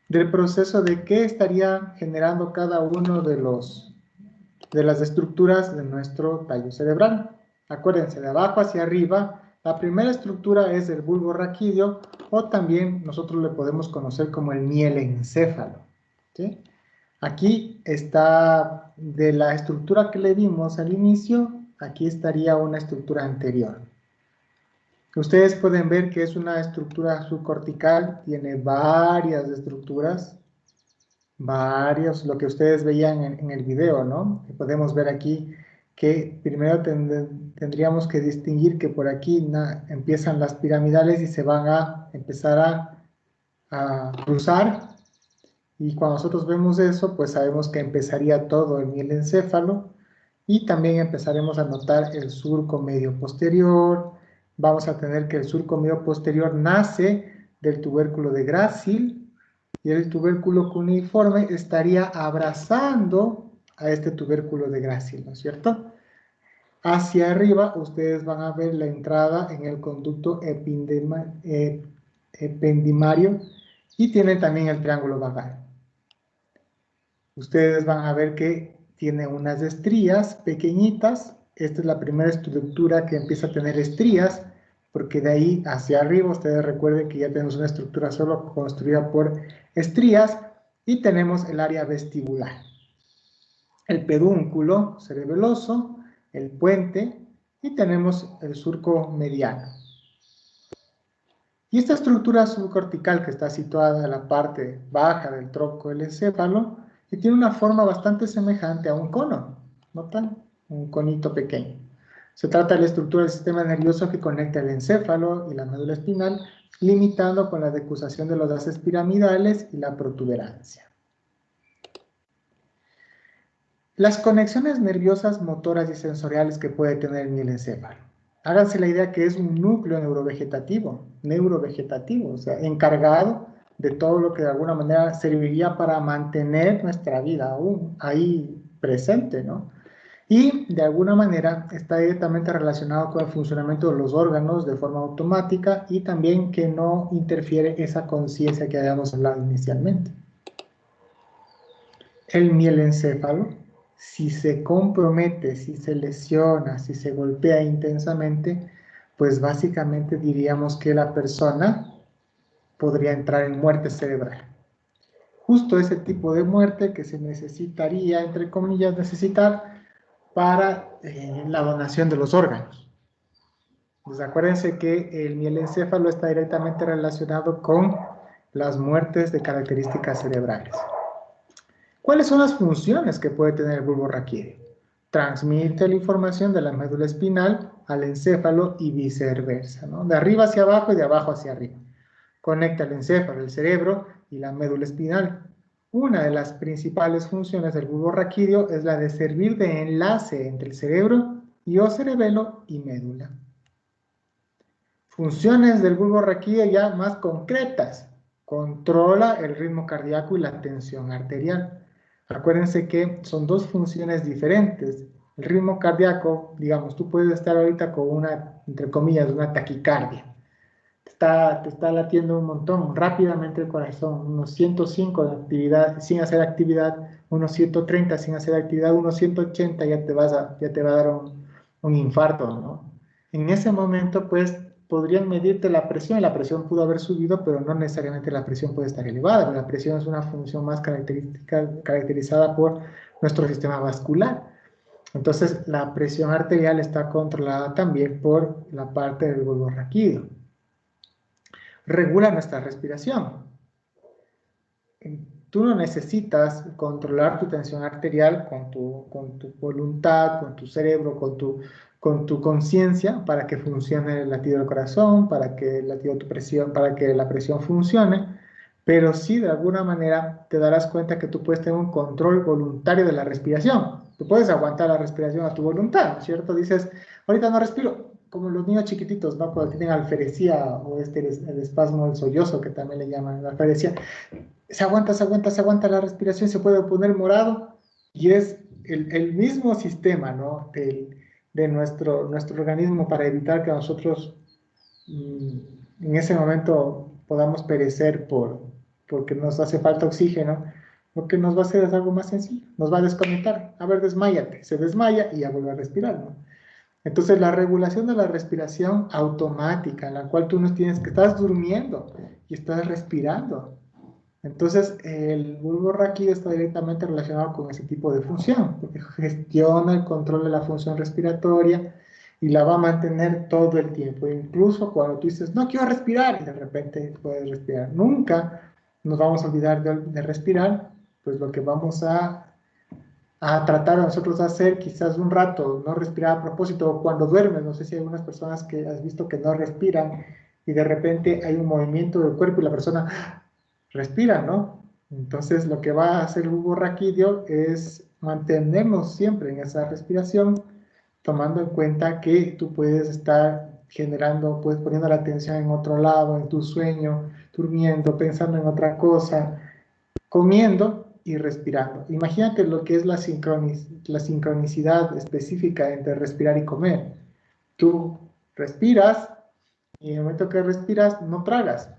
del proceso de qué estaría generando cada uno de las estructuras de nuestro tallo cerebral. Acuérdense, de abajo hacia arriba, la primera estructura es el bulbo raquídeo, o también nosotros le podemos conocer como el mielencéfalo, ¿sí? Aquí está, de la estructura que le dimos al inicio, aquí estaría una estructura anterior. Ustedes pueden ver que es una estructura subcortical, tiene varias estructuras, lo que ustedes veían en el video, ¿no? Y podemos ver aquí que primero tendríamos que distinguir que por aquí empiezan las piramidales y se van a empezar a cruzar. Y cuando nosotros vemos eso, pues sabemos que empezaría todo el mielencéfalo y también empezaremos a notar el surco medio posterior. Vamos a tener que el surco medio posterior nace del tubérculo de Gracil y el tubérculo cuneiforme estaría abrazando a este tubérculo de Gracil, ¿no es cierto? Hacia arriba ustedes van a ver la entrada en el conducto ependimario y tienen también el triángulo vagal. Ustedes van a ver que tiene unas estrías pequeñitas. Esta es la primera estructura que empieza a tener estrías, porque de ahí hacia arriba, ustedes recuerden que ya tenemos una estructura solo construida por estrías, y tenemos el área vestibular. El pedúnculo cerebeloso, el puente, y tenemos el surco mediano. Y esta estructura subcortical que está situada en la parte baja del tronco del encéfalo, y tiene una forma bastante semejante a un cono, ¿notan? Un conito pequeño. Se trata de la estructura del sistema nervioso que conecta el encéfalo y la médula espinal, limitando con la decusación de los haces piramidales y la protuberancia. Las conexiones nerviosas, motoras y sensoriales que puede tener el mielencéfalo. Háganse la idea que es un núcleo neurovegetativo, o sea, encargado de todo lo que de alguna manera serviría para mantener nuestra vida aún ahí presente, ¿no? Y de alguna manera está directamente relacionado con el funcionamiento de los órganos de forma automática y también que no interfiere esa conciencia que habíamos hablado inicialmente. El mielencéfalo, si se compromete, si se lesiona, si se golpea intensamente, pues básicamente diríamos que la persona podría entrar en muerte cerebral. Justo ese tipo de muerte que se necesitaría, entre comillas, necesitar para la donación de los órganos. Pues acuérdense que el mielencéfalo está directamente relacionado con las muertes de características cerebrales. ¿Cuáles son las funciones que puede tener el bulbo raquídeo? Transmite la información de la médula espinal al encéfalo y viceversa, ¿no? De arriba hacia abajo y de abajo hacia arriba. Conecta el encéfalo, el cerebro y la médula espinal. Una de las principales funciones del bulbo raquídeo es la de servir de enlace entre el cerebro y o cerebelo y médula. Funciones del bulbo raquídeo ya más concretas. Controla el ritmo cardíaco y la tensión arterial. Acuérdense que son dos funciones diferentes. El ritmo cardíaco, digamos, tú puedes estar ahorita con una, entre comillas, una taquicardia. Te está latiendo un montón, rápidamente el corazón, unos 105 de actividad, sin hacer actividad, unos 130 sin hacer actividad, unos 180 ya te va a dar un infarto, ¿no? En ese momento, pues, podrían medirte la presión pudo haber subido, pero no necesariamente la presión puede estar elevada. La presión es una función más caracterizada por nuestro sistema vascular. Entonces, la presión arterial está controlada también por la parte del bulbo raquídeo. Regula nuestra respiración. Tú no necesitas controlar tu tensión arterial con tu voluntad, con tu cerebro, con tu conciencia para que funcione el latido del corazón, para que el latido de tu presión, para que la presión funcione, pero sí de alguna manera te darás cuenta que tú puedes tener un control voluntario de la respiración. Tú puedes aguantar la respiración a tu voluntad, ¿no es cierto? Dices, ahorita no respiro, como los niños chiquititos, ¿no? Cuando tienen alferecía o el espasmo del sollozo, que también le llaman la alferecía. se aguanta la respiración, se puede poner morado, y es el mismo sistema, ¿no? De nuestro organismo para evitar que nosotros en ese momento podamos perecer porque nos hace falta oxígeno. Lo que nos va a hacer es algo más sencillo, nos va a desconectar. A ver, desmáyate, se desmaya y ya vuelve a respirar, ¿no? Entonces, la regulación de la respiración automática, en la cual tú no tienes que estás durmiendo y estás respirando. Entonces, el bulbo raquídeo está directamente relacionado con ese tipo de función, porque gestiona el control de la función respiratoria y la va a mantener todo el tiempo. Incluso cuando tú dices, no quiero respirar, y de repente puedes respirar. Nunca nos vamos a olvidar de respirar, pues lo que vamos a tratar nosotros de hacer quizás un rato, no respirar a propósito, o cuando duermes, no sé si hay algunas personas que has visto que no respiran y de repente hay un movimiento del cuerpo y la persona respira, ¿no? Entonces lo que va a hacer el bulbo raquídeo es mantenernos siempre en esa respiración, tomando en cuenta que tú puedes estar generando, puedes poniendo la atención en otro lado, en tu sueño, durmiendo, pensando en otra cosa, comiendo y respirando. Imagínate lo que es la sincronicidad específica entre respirar y comer. Tú respiras y en el momento que respiras no tragas.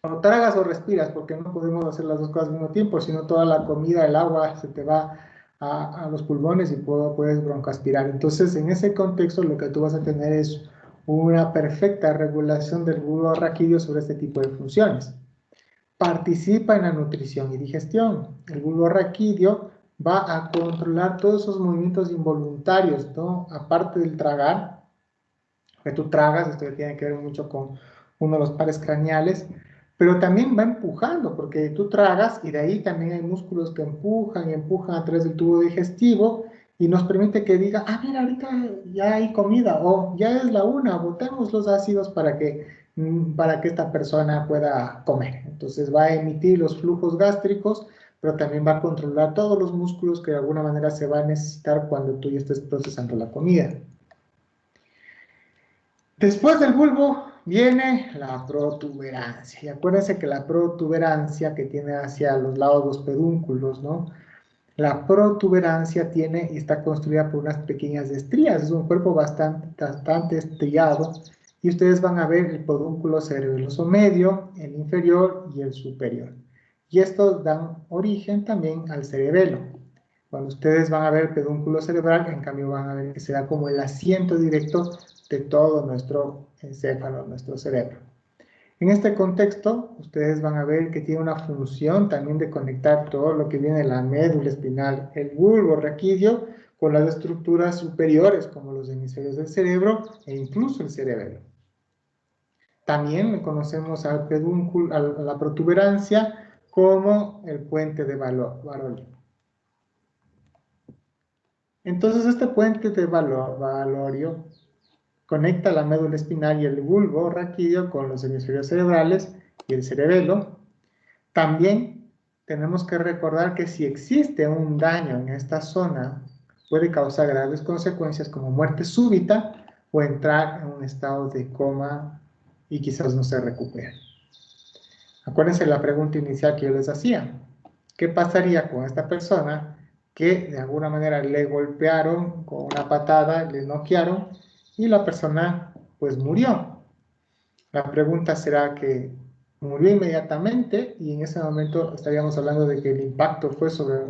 O tragas o respiras, porque no podemos hacer las dos cosas al mismo tiempo, sino toda la comida, el agua se te va a los pulmones y puedes broncoaspirar. Entonces, en ese contexto, lo que tú vas a tener es una perfecta regulación del bulbo raquídeo sobre este tipo de funciones. Participa en la nutrición y digestión. El bulbo raquídeo va a controlar todos esos movimientos involuntarios, ¿no? Aparte del tragar, que tú tragas, esto tiene que ver mucho con uno de los pares craneales, pero también va empujando, porque tú tragas y de ahí también hay músculos que empujan y empujan a través del tubo digestivo y nos permite que diga, ah, mira, ahorita ya hay comida, o ya es la una, botemos los ácidos para que esta persona pueda comer. Entonces va a emitir los flujos gástricos, pero también va a controlar todos los músculos que de alguna manera se va a necesitar cuando tú ya estés procesando la comida. Después del bulbo viene la protuberancia. Y acuérdense que la protuberancia que tiene hacia los lados los pedúnculos, ¿no? La protuberancia tiene y está construida por unas pequeñas estrías. Es un cuerpo bastante estriado. Y ustedes van a ver el pedúnculo cerebeloso medio, el inferior y el superior. Y estos dan origen también al cerebelo. Cuando ustedes van a ver el pedúnculo cerebral, en cambio van a ver que se da como el asiento directo de todo nuestro encéfalo, nuestro cerebro. En este contexto, ustedes van a ver que tiene una función también de conectar todo lo que viene de la médula espinal, el bulbo raquídeo, con las estructuras superiores, como los hemisferios del cerebro e incluso el cerebelo. También conocemos al pedúnculo, a la protuberancia, como el puente de Barolí. Entonces, este puente de Valorio conecta la médula espinal y el bulbo raquídeo con los hemisferios cerebrales y el cerebelo. También tenemos que recordar que si existe un daño en esta zona, puede causar graves consecuencias como muerte súbita o entrar en un estado de coma y quizás no se recupere. Acuérdense la pregunta inicial que yo les hacía. ¿Qué pasaría con esta persona que de alguna manera le golpearon con una patada, le noquearon y la persona pues murió? La pregunta será que murió inmediatamente y en ese momento estaríamos hablando de que el impacto fue sobre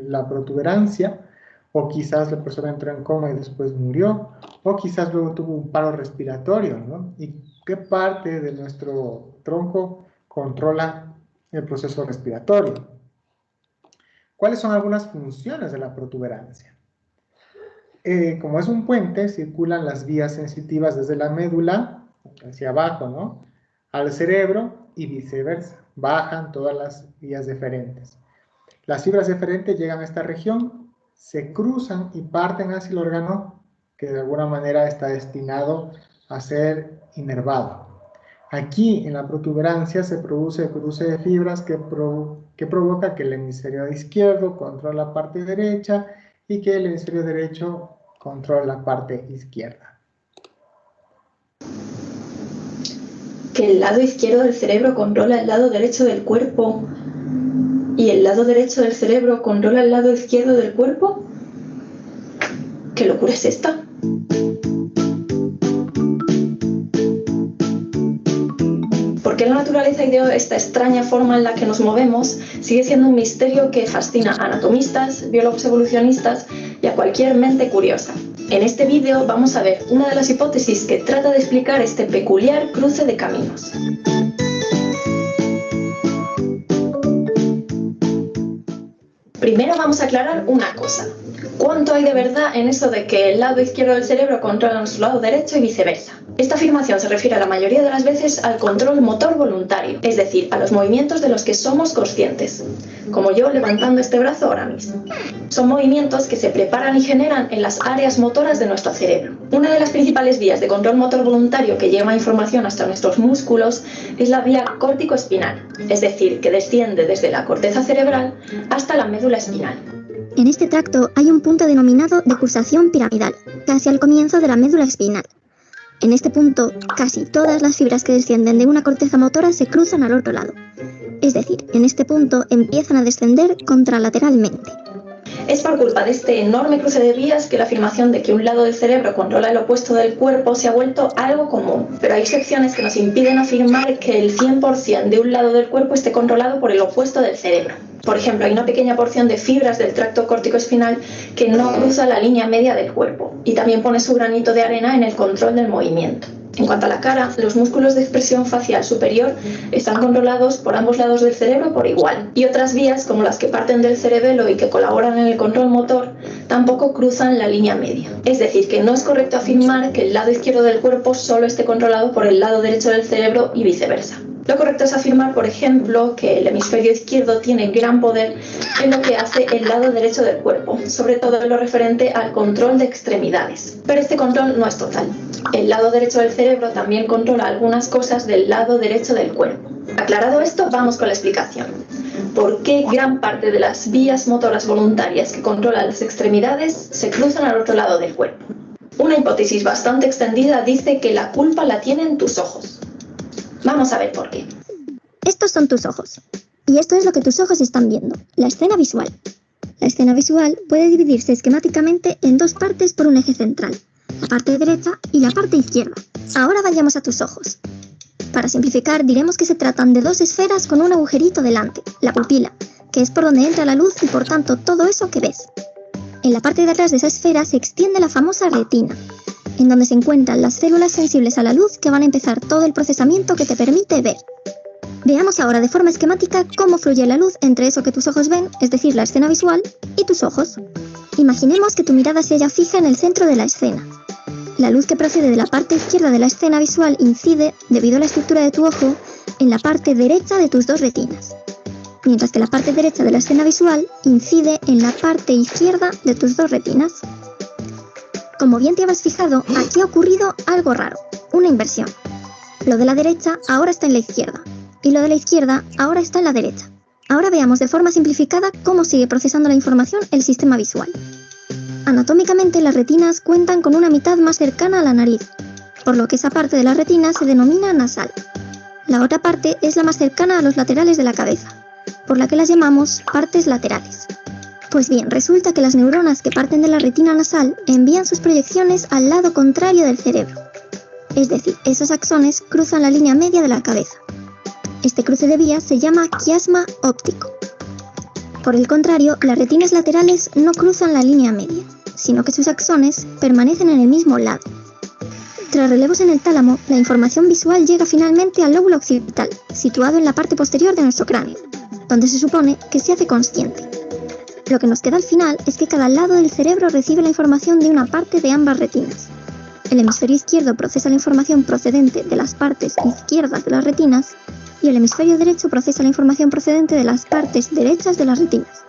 la protuberancia, o quizás la persona entró en coma y después murió, o quizás luego tuvo un paro respiratorio, ¿no? ¿Y qué parte de nuestro tronco controla el proceso respiratorio? ¿Cuáles son algunas funciones de la protuberancia? Como es un puente, circulan las vías sensitivas desde la médula hacia abajo, ¿no? Al cerebro y viceversa. Bajan todas las vías deferentes. Las fibras deferentes llegan a esta región, se cruzan y parten hacia el órgano que de alguna manera está destinado a ser inervado. Aquí en la protuberancia se produce el cruce de fibras que provoca que el hemisferio izquierdo controle la parte derecha y que el hemisferio derecho controle la parte izquierda. Que el lado izquierdo del cerebro controla el lado derecho del cuerpo. y el lado derecho del cerebro controla el lado izquierdo del cuerpo. ¿Qué locura es esta? ¿Por qué la naturaleza ideó esta extraña forma en la que nos movemos? Sigue siendo un misterio que fascina a anatomistas, biólogos evolucionistas y a cualquier mente curiosa. En este vídeo vamos a ver una de las hipótesis que trata de explicar este peculiar cruce de caminos. Primero vamos a aclarar una cosa. ¿Cuánto hay de verdad en eso de que el lado izquierdo del cerebro controla nuestro lado derecho y viceversa? Esta afirmación se refiere la mayoría de las veces al control motor voluntario, es decir, a los movimientos de los que somos conscientes, como yo levantando este brazo ahora mismo. Son movimientos que se preparan y generan en las áreas motoras de nuestro cerebro. Una de las principales vías de control motor voluntario que lleva información hasta nuestros músculos es la vía córtico-espinal, es decir, que desciende desde la corteza cerebral hasta la médula espinal. En este tracto hay un punto denominado decursación piramidal, casi al comienzo de la médula espinal. En este punto, casi todas las fibras que descienden de una corteza motora se cruzan al otro lado. Es decir, en este punto empiezan a descender contralateralmente. Es por culpa de este enorme cruce de vías que la afirmación de que un lado del cerebro controla el opuesto del cuerpo se ha vuelto algo común. Pero hay excepciones que nos impiden afirmar que el 100% de un lado del cuerpo esté controlado por el opuesto del cerebro. Por ejemplo, hay una pequeña porción de fibras del tracto córtico-espinal que no cruza la línea media del cuerpo y también pone su granito de arena en el control del movimiento. En cuanto a la cara, los músculos de expresión facial superior están controlados por ambos lados del cerebro por igual, y otras vías, como las que parten del cerebelo y que colaboran en el control motor, tampoco cruzan la línea media. Es decir, que no es correcto afirmar que el lado izquierdo del cuerpo solo esté controlado por el lado derecho del cerebro y viceversa. Lo correcto es afirmar, por ejemplo, que el hemisferio izquierdo tiene gran poder en lo que hace el lado derecho del cuerpo, sobre todo en lo referente al control de extremidades. Pero este control no es total. El lado derecho del cerebro también controla algunas cosas del lado derecho del cuerpo. Aclarado esto, vamos con la explicación. ¿Por qué gran parte de las vías motoras voluntarias que controlan las extremidades se cruzan al otro lado del cuerpo? Una hipótesis bastante extendida dice que la culpa la tienen tus ojos. Vamos a ver por qué. Estos son tus ojos. Y esto es lo que tus ojos están viendo, la escena visual. La escena visual puede dividirse esquemáticamente en dos partes por un eje central, la parte derecha y la parte izquierda. Ahora vayamos a tus ojos. Para simplificar, diremos que se tratan de dos esferas con un agujerito delante, la pupila, que es por donde entra la luz y por tanto todo eso que ves. En la parte de atrás de esa esfera se extiende la famosa retina, en donde se encuentran las células sensibles a la luz que van a empezar todo el procesamiento que te permite ver. Veamos ahora de forma esquemática cómo fluye la luz entre eso que tus ojos ven, es decir, la escena visual, y tus ojos. Imaginemos que tu mirada se halla fija en el centro de la escena. La luz que procede de la parte izquierda de la escena visual incide, debido a la estructura de tu ojo, en la parte derecha de tus dos retinas, mientras que la parte derecha de la escena visual incide en la parte izquierda de tus dos retinas. Como bien te habrás fijado, aquí ha ocurrido algo raro, una inversión. Lo de la derecha ahora está en la izquierda, y lo de la izquierda ahora está en la derecha. Ahora veamos de forma simplificada cómo sigue procesando la información el sistema visual. Anatómicamente las retinas cuentan con una mitad más cercana a la nariz, por lo que esa parte de la retina se denomina nasal. La otra parte es la más cercana a los laterales de la cabeza, por la que las llamamos partes laterales. Pues bien, resulta que las neuronas que parten de la retina nasal envían sus proyecciones al lado contrario del cerebro. Es decir, esos axones cruzan la línea media de la cabeza. Este cruce de vías se llama quiasma óptico. Por el contrario, las retinas laterales no cruzan la línea media, sino que sus axones permanecen en el mismo lado. Tras relevos en el tálamo, la información visual llega finalmente al lóbulo occipital, situado en la parte posterior de nuestro cráneo, donde se supone que se hace consciente. Lo que nos queda al final es que cada lado del cerebro recibe la información de una parte de ambas retinas. El hemisferio izquierdo procesa la información procedente de las partes izquierdas de las retinas y el hemisferio derecho procesa la información procedente de las partes derechas de las retinas.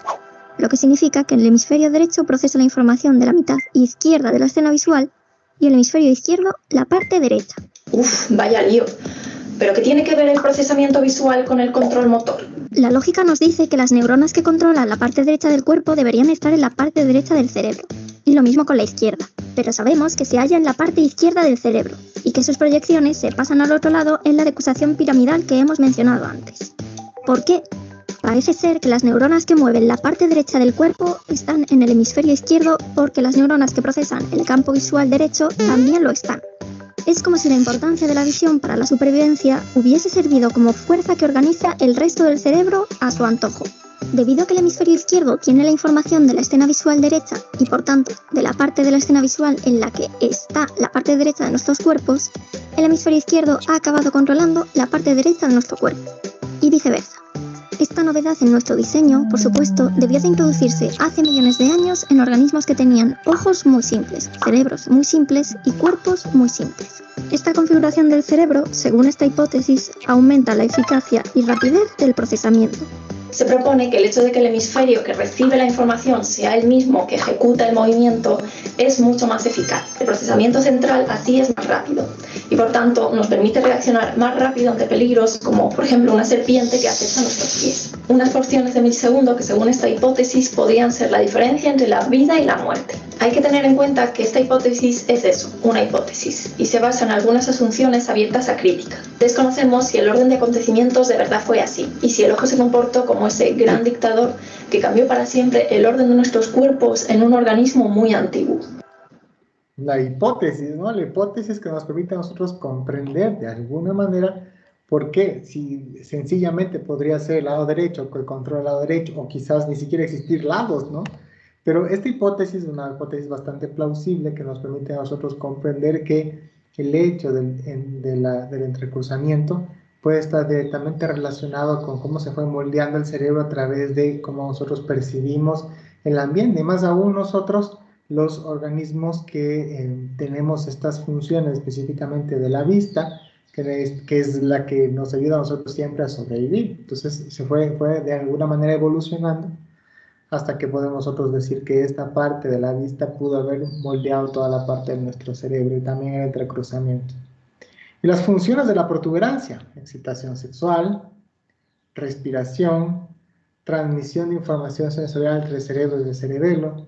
Lo que significa que el hemisferio derecho procesa la información de la mitad izquierda de la escena visual y el hemisferio izquierdo la parte derecha. Uf, vaya lío. ¿Pero qué tiene que ver el procesamiento visual con el control motor? La lógica nos dice que las neuronas que controlan la parte derecha del cuerpo deberían estar en la parte derecha del cerebro, y lo mismo con la izquierda, pero sabemos que se halla en la parte izquierda del cerebro, y que sus proyecciones se pasan al otro lado en la decusación piramidal que hemos mencionado antes. ¿Por qué? Parece ser que las neuronas que mueven la parte derecha del cuerpo están en el hemisferio izquierdo porque las neuronas que procesan el campo visual derecho también lo están. Es como si la importancia de la visión para la supervivencia hubiese servido como fuerza que organiza el resto del cerebro a su antojo. Debido a que el hemisferio izquierdo tiene la información de la escena visual derecha y por tanto de la parte de la escena visual en la que está la parte derecha de nuestros cuerpos, el hemisferio izquierdo ha acabado controlando la parte derecha de nuestro cuerpo y viceversa. Esta novedad en nuestro diseño, por supuesto, debió de introducirse hace millones de años en organismos que tenían ojos muy simples, cerebros muy simples y cuerpos muy simples. Esta configuración del cerebro, según esta hipótesis, aumenta la eficacia y rapidez del procesamiento. Se propone que el hecho de que el hemisferio que recibe la información sea el mismo que ejecuta el movimiento es mucho más eficaz. El procesamiento central así es más rápido y por tanto nos permite reaccionar más rápido ante peligros como por ejemplo una serpiente que acecha nuestros pies. Unas porciones de milisegundo que según esta hipótesis podrían ser la diferencia entre la vida y la muerte. Hay que tener en cuenta que esta hipótesis es eso, una hipótesis, y se basa en algunas asunciones abiertas a crítica. Desconocemos si el orden de acontecimientos de verdad fue así y si el ojo se comportó como ese gran dictador que cambió para siempre el orden de nuestros cuerpos en un organismo muy antiguo. La hipótesis, ¿no? La hipótesis que nos permite a nosotros comprender de alguna manera por qué, si sencillamente podría ser el lado derecho que controla el lado derecho, o quizás ni siquiera existir lados, ¿no? Pero esta hipótesis es una hipótesis bastante plausible que nos permite a nosotros comprender que el hecho del entrecruzamiento puede estar directamente relacionado con cómo se fue moldeando el cerebro a través de cómo nosotros percibimos el ambiente, y más aún nosotros, los organismos que tenemos estas funciones específicamente de la vista, que es la que nos ayuda a nosotros siempre a sobrevivir. Entonces se fue de alguna manera evolucionando hasta que podemos nosotros decir que esta parte de la vista pudo haber moldeado toda la parte de nuestro cerebro y también el entrecruzamiento. Y las funciones de la protuberancia: excitación sexual, respiración, transmisión de información sensorial entre cerebro y el cerebelo.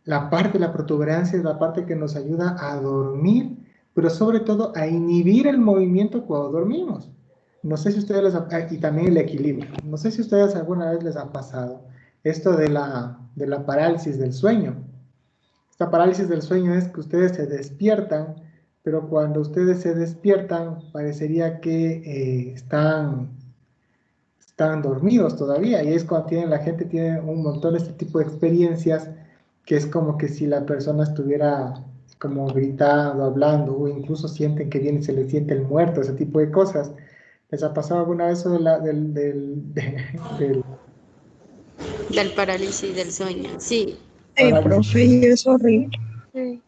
La parte de la protuberancia es la parte que nos ayuda a dormir, pero sobre todo a inhibir el movimiento cuando dormimos. No sé si ustedes y también el equilibrio. No sé si ustedes alguna vez les ha pasado esto de la parálisis del sueño. Esta parálisis del sueño es que ustedes se despiertan, pero cuando ustedes se despiertan parecería que están dormidos todavía, y es cuando la gente tiene un montón de este tipo de experiencias que es como que si la persona estuviera como gritando, hablando, o incluso sienten que viene, se le siente el muerto, ese tipo de cosas. ¿Les ha pasado alguna vez eso Del parálisis del sueño, sí. Profe, y es horrible. Sí.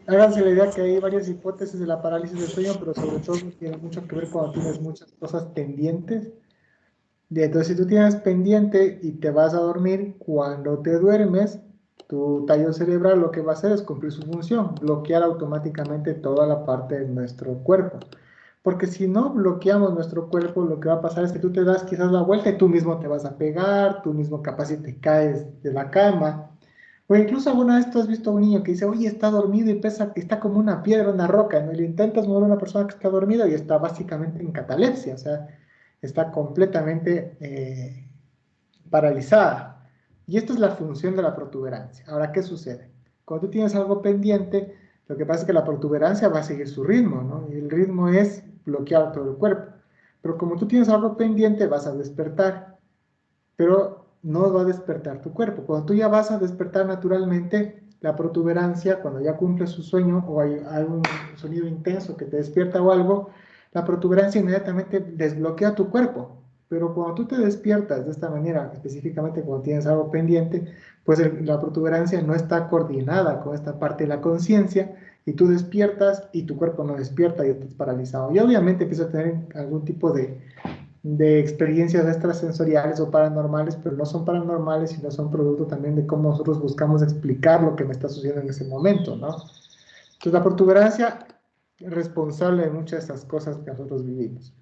Háganse la idea que hay varias hipótesis de la parálisis del sueño, pero sobre todo tiene mucho que ver cuando tienes muchas cosas pendientes. Entonces, si tú tienes pendiente y te vas a dormir, cuando te duermes, tu tallo cerebral lo que va a hacer es cumplir su función, bloquear automáticamente toda la parte de nuestro cuerpo. Porque si no bloqueamos nuestro cuerpo, lo que va a pasar es que tú te das quizás la vuelta y tú mismo te vas a pegar, tú mismo capaz si te caes de la cama. O incluso alguna vez tú has visto a un niño que dice, oye, está dormido y pesa que está como una piedra, una roca, ¿no? Y le intentas mover a una persona que está dormida y está básicamente en catalepsia, o sea, está completamente paralizada. Y esta es la función de la protuberancia. Ahora, ¿qué sucede? Cuando tú tienes algo pendiente, lo que pasa es que la protuberancia va a seguir su ritmo, ¿no? Y el ritmo es bloquear todo el cuerpo. Pero como tú tienes algo pendiente, vas a despertar. Pero no va a despertar tu cuerpo. Cuando tú ya vas a despertar naturalmente, la protuberancia, cuando ya cumple su sueño o hay un sonido intenso que te despierta o algo, la protuberancia inmediatamente desbloquea tu cuerpo. Pero cuando tú te despiertas de esta manera, específicamente cuando tienes algo pendiente, pues la protuberancia no está coordinada con esta parte de la conciencia y tú despiertas y tu cuerpo no despierta y estás paralizado. Y obviamente empiezas a tener algún tipo de experiencias extrasensoriales o paranormales, pero no son paranormales, sino son producto también de cómo nosotros buscamos explicar lo que me está sucediendo en ese momento, ¿no? Entonces la protuberancia es responsable de muchas de estas cosas que nosotros vivimos.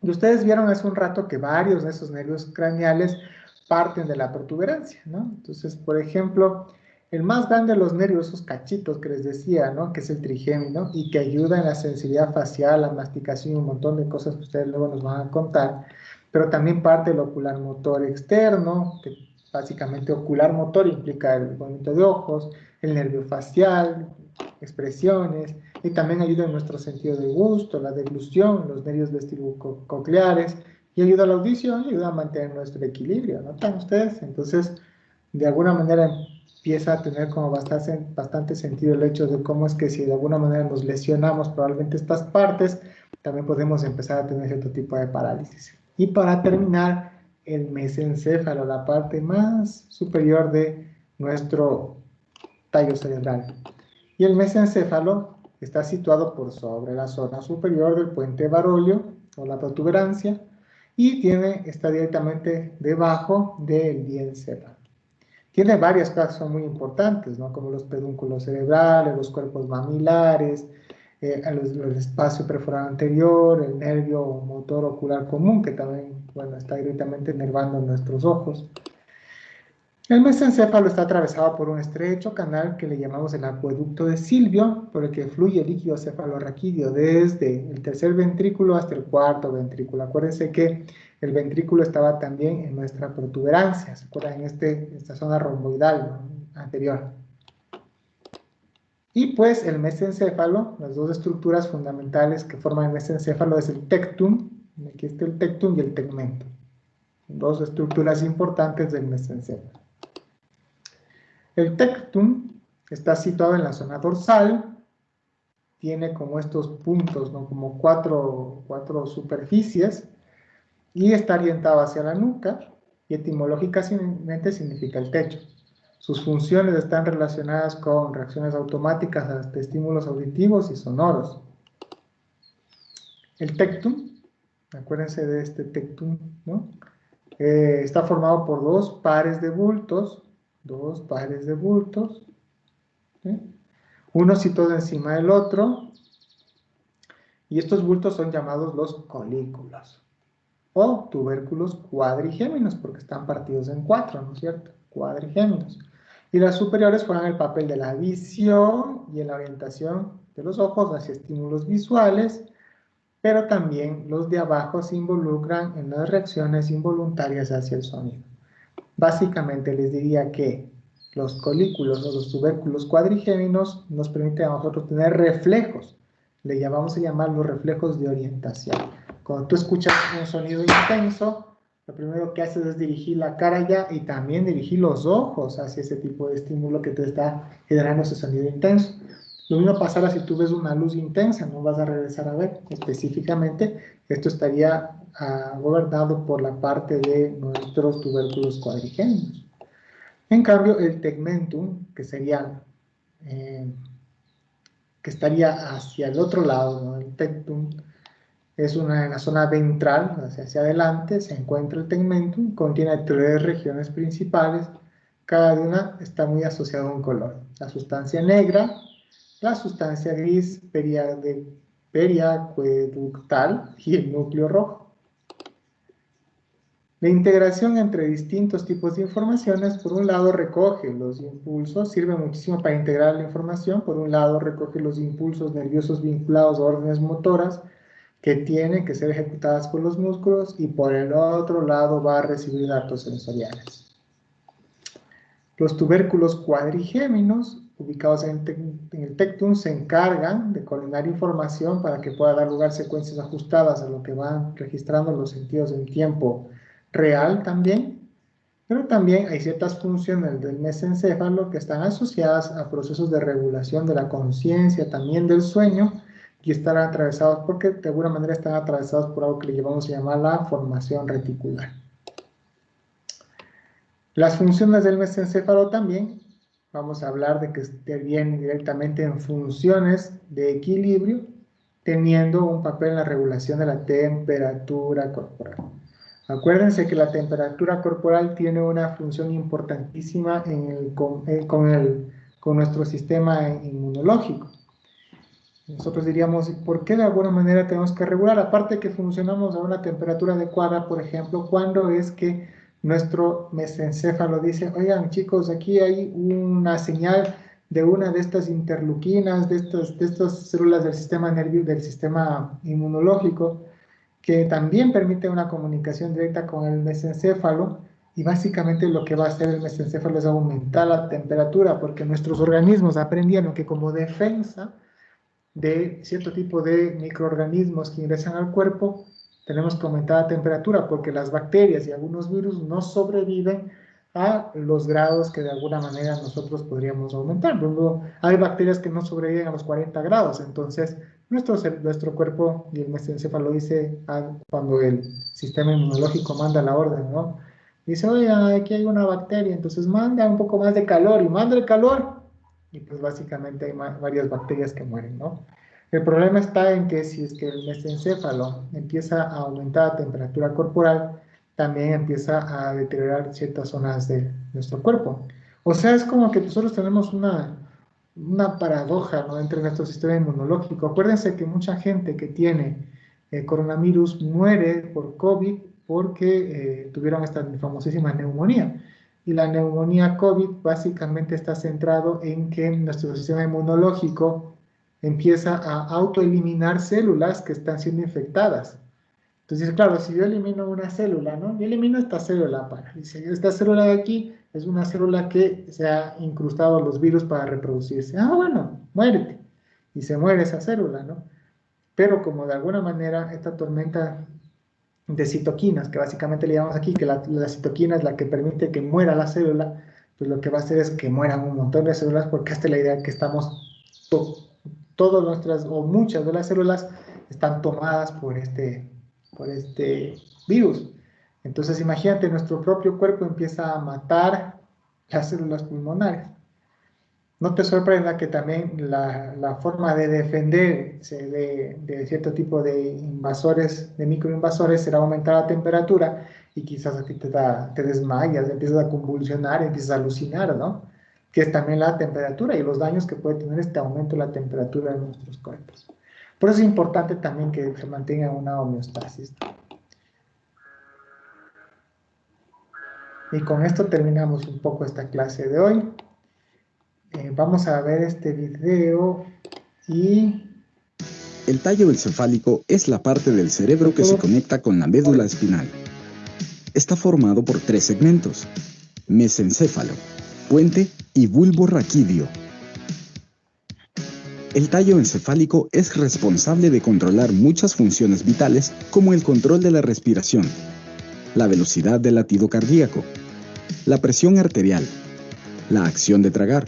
Y ustedes vieron hace un rato que varios de esos nervios craneales parten de la protuberancia, ¿no? Entonces, por ejemplo, el más grande de los nervios, esos cachitos que les decía, ¿no? Que es el trigémino y que ayuda en la sensibilidad facial, la masticación y un montón de cosas que ustedes luego nos van a contar. pero también parte del ocular motor externo, que básicamente ocular motor implica el movimiento de ojos, el nervio facial, expresiones, y también ayuda en nuestro sentido de gusto, la deglución, los nervios vestíbulo-cocleares, y ayuda a la audición y ayuda a mantener nuestro equilibrio, ¿notan ustedes? Entonces, de alguna manera empieza a tener como bastante sentido el hecho de cómo es que si de alguna manera nos lesionamos probablemente estas partes, también podemos empezar a tener cierto tipo de parálisis. Y para terminar, el mesencéfalo, la parte más superior de nuestro tallo cerebral. Y el mesencéfalo está situado por sobre la zona superior del puente barolio o la protuberancia y está directamente debajo del diencéfalo. Tiene varias cosas que son muy importantes, ¿no? Como los pedúnculos cerebrales, los cuerpos mamilares, el espacio perforado anterior, el nervio motor ocular común, que también, bueno, está directamente inervando nuestros ojos. El mesencéfalo está atravesado por un estrecho canal que le llamamos el acueducto de Silvio, por el que fluye el líquido cefalorraquídeo desde el tercer ventrículo hasta el cuarto ventrículo. Acuérdense que el ventrículo estaba también en nuestra protuberancia, ¿se acuerdan? En esta zona romboidal, ¿no? Anterior. Y pues el mesencéfalo, las dos estructuras fundamentales que forman el mesencéfalo es el tectum, aquí está el tectum y el tegmentum. Dos estructuras importantes del mesencéfalo. El tectum está situado en la zona dorsal, tiene como estos puntos, ¿no? Como cuatro superficies, y está orientado hacia la nuca, y etimológicamente significa el techo. Sus funciones están relacionadas con reacciones automáticas ante estímulos auditivos y sonoros. El tectum, acuérdense de este tectum, ¿no? Está formado por dos pares de bultos, ¿sí? Uno situado encima del otro, y estos bultos son llamados los colículos, o tubérculos cuadrigéminos, porque están partidos en cuatro, ¿no es cierto? Cuadrigéminos. Y las superiores juegan el papel de la visión y en la orientación de los ojos hacia estímulos visuales, pero también los de abajo se involucran en las reacciones involuntarias hacia el sonido. Básicamente les diría que los colículos o los tubérculos cuadrigéminos nos permiten a nosotros tener reflejos. Vamos a llamar los reflejos de orientación. Cuando tú escuchas un sonido intenso, lo primero que haces es dirigir la cara allá y también dirigir los ojos hacia ese tipo de estímulo que te está generando ese sonido intenso. Lo mismo pasará si tú ves una luz intensa, no vas a regresar a ver. Específicamente, esto estaría gobernado por la parte de nuestros tubérculos cuadrigéminos. En cambio, el tegmentum, que estaría hacia el otro lado, ¿no? El tectum es en la zona ventral, hacia adelante, se encuentra el tegmentum, contiene tres regiones principales, cada una está muy asociada a un color. La sustancia negra, la sustancia gris periaqueductal y el núcleo rojo. La integración entre distintos tipos de informaciones, por un lado recoge los impulsos, sirve muchísimo para integrar la información, por un lado recoge los impulsos nerviosos vinculados a órdenes motoras que tienen que ser ejecutadas por los músculos y por el otro lado va a recibir datos sensoriales. Los tubérculos cuadrigéminos, ubicados en el tectum, se encargan de coordinar información para que pueda dar lugar secuencias ajustadas a lo que van registrando los sentidos en tiempo real también, pero también hay ciertas funciones del mesencéfalo que están asociadas a procesos de regulación de la conciencia, también del sueño, y están atravesados, porque de alguna manera están atravesados por algo que le llevamos a llamar la formación reticular. Las funciones del mesencéfalo también, vamos a hablar de que intervienen directamente en funciones de equilibrio, teniendo un papel en la regulación de la temperatura corporal. Acuérdense que la temperatura corporal tiene una función importantísima con nuestro sistema inmunológico. Nosotros diríamos, ¿por qué de alguna manera tenemos que regular? Aparte que funcionamos a una temperatura adecuada, por ejemplo, cuando es que nuestro mesencéfalo dice, oigan chicos, aquí hay una señal de una de estas interleuquinas, de estas células del sistema nervioso, del sistema inmunológico, que también permite una comunicación directa con el mesencéfalo, y básicamente lo que va a hacer el mesencéfalo es aumentar la temperatura, porque nuestros organismos aprendieron que como defensa de cierto tipo de microorganismos que ingresan al cuerpo, tenemos que aumentar la temperatura, porque las bacterias y algunos virus no sobreviven a los grados que de alguna manera nosotros podríamos aumentar. Luego, hay bacterias que no sobreviven a los 40 grados, entonces nuestro cuerpo, y el mesencéfalo dice, cuando el sistema inmunológico manda la orden, ¿no? Dice, oye, aquí hay una bacteria, entonces manda un poco más de calor, y manda el calor, y pues básicamente hay varias bacterias que mueren, ¿no? El problema está en que si es que el mesencéfalo empieza a aumentar la temperatura corporal, también empieza a deteriorar ciertas zonas de nuestro cuerpo. O sea, es como que nosotros tenemos una paradoja, ¿no?, entre nuestro sistema inmunológico. Acuérdense que mucha gente que tiene coronavirus muere por COVID porque tuvieron esta famosísima neumonía. Y la neumonía COVID básicamente está centrado en que nuestro sistema inmunológico empieza a autoeliminar células que están siendo infectadas. Entonces, claro, si yo elimino una célula, ¿no? Yo elimino esta célula dice, esta célula de aquí es una célula que se ha incrustado los virus para reproducirse. Ah, bueno, muérete. Y se muere esa célula, ¿no? Pero como de alguna manera esta tormenta de citoquinas, que básicamente le llamamos aquí, que la citoquina es la que permite que muera la célula, pues lo que va a hacer es que mueran un montón de células, porque esta es la idea que estamos, todas nuestras, o muchas de las células, están tomadas por este virus. Entonces imagínate, nuestro propio cuerpo empieza a matar las células pulmonares. No te sorprenda que también la forma de defenderse de cierto tipo de invasores, de microinvasores, será aumentar la temperatura, y quizás a ti te desmayas, empiezas a convulsionar, empiezas a alucinar, ¿no? Que es también la temperatura y los daños que puede tener este aumento de la temperatura en nuestros cuerpos. Por eso es importante también que se mantenga una homeostasis. Y con esto terminamos un poco esta clase de hoy. Vamos a ver este video y... El tallo encefálico es la parte del cerebro que se conecta con la médula espinal. Está formado por 3 segmentos: mesencéfalo, puente y bulbo raquídeo. El tallo encefálico es responsable de controlar muchas funciones vitales, como el control de la respiración, la velocidad del latido cardíaco, la presión arterial, la acción de tragar,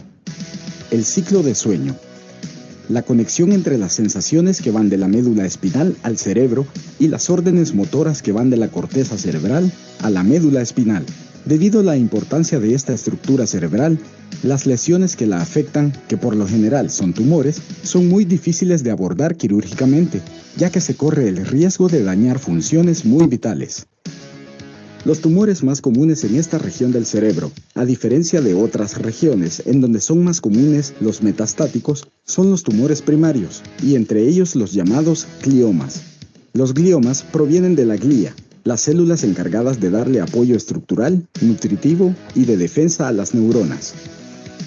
el ciclo de sueño, la conexión entre las sensaciones que van de la médula espinal al cerebro y las órdenes motoras que van de la corteza cerebral a la médula espinal. Debido a la importancia de esta estructura cerebral, las lesiones que la afectan, que por lo general son tumores, son muy difíciles de abordar quirúrgicamente, ya que se corre el riesgo de dañar funciones muy vitales. Los tumores más comunes en esta región del cerebro, a diferencia de otras regiones en donde son más comunes los metastáticos, son los tumores primarios, y entre ellos los llamados gliomas. Los gliomas provienen de la glía, las células encargadas de darle apoyo estructural, nutritivo y de defensa a las neuronas.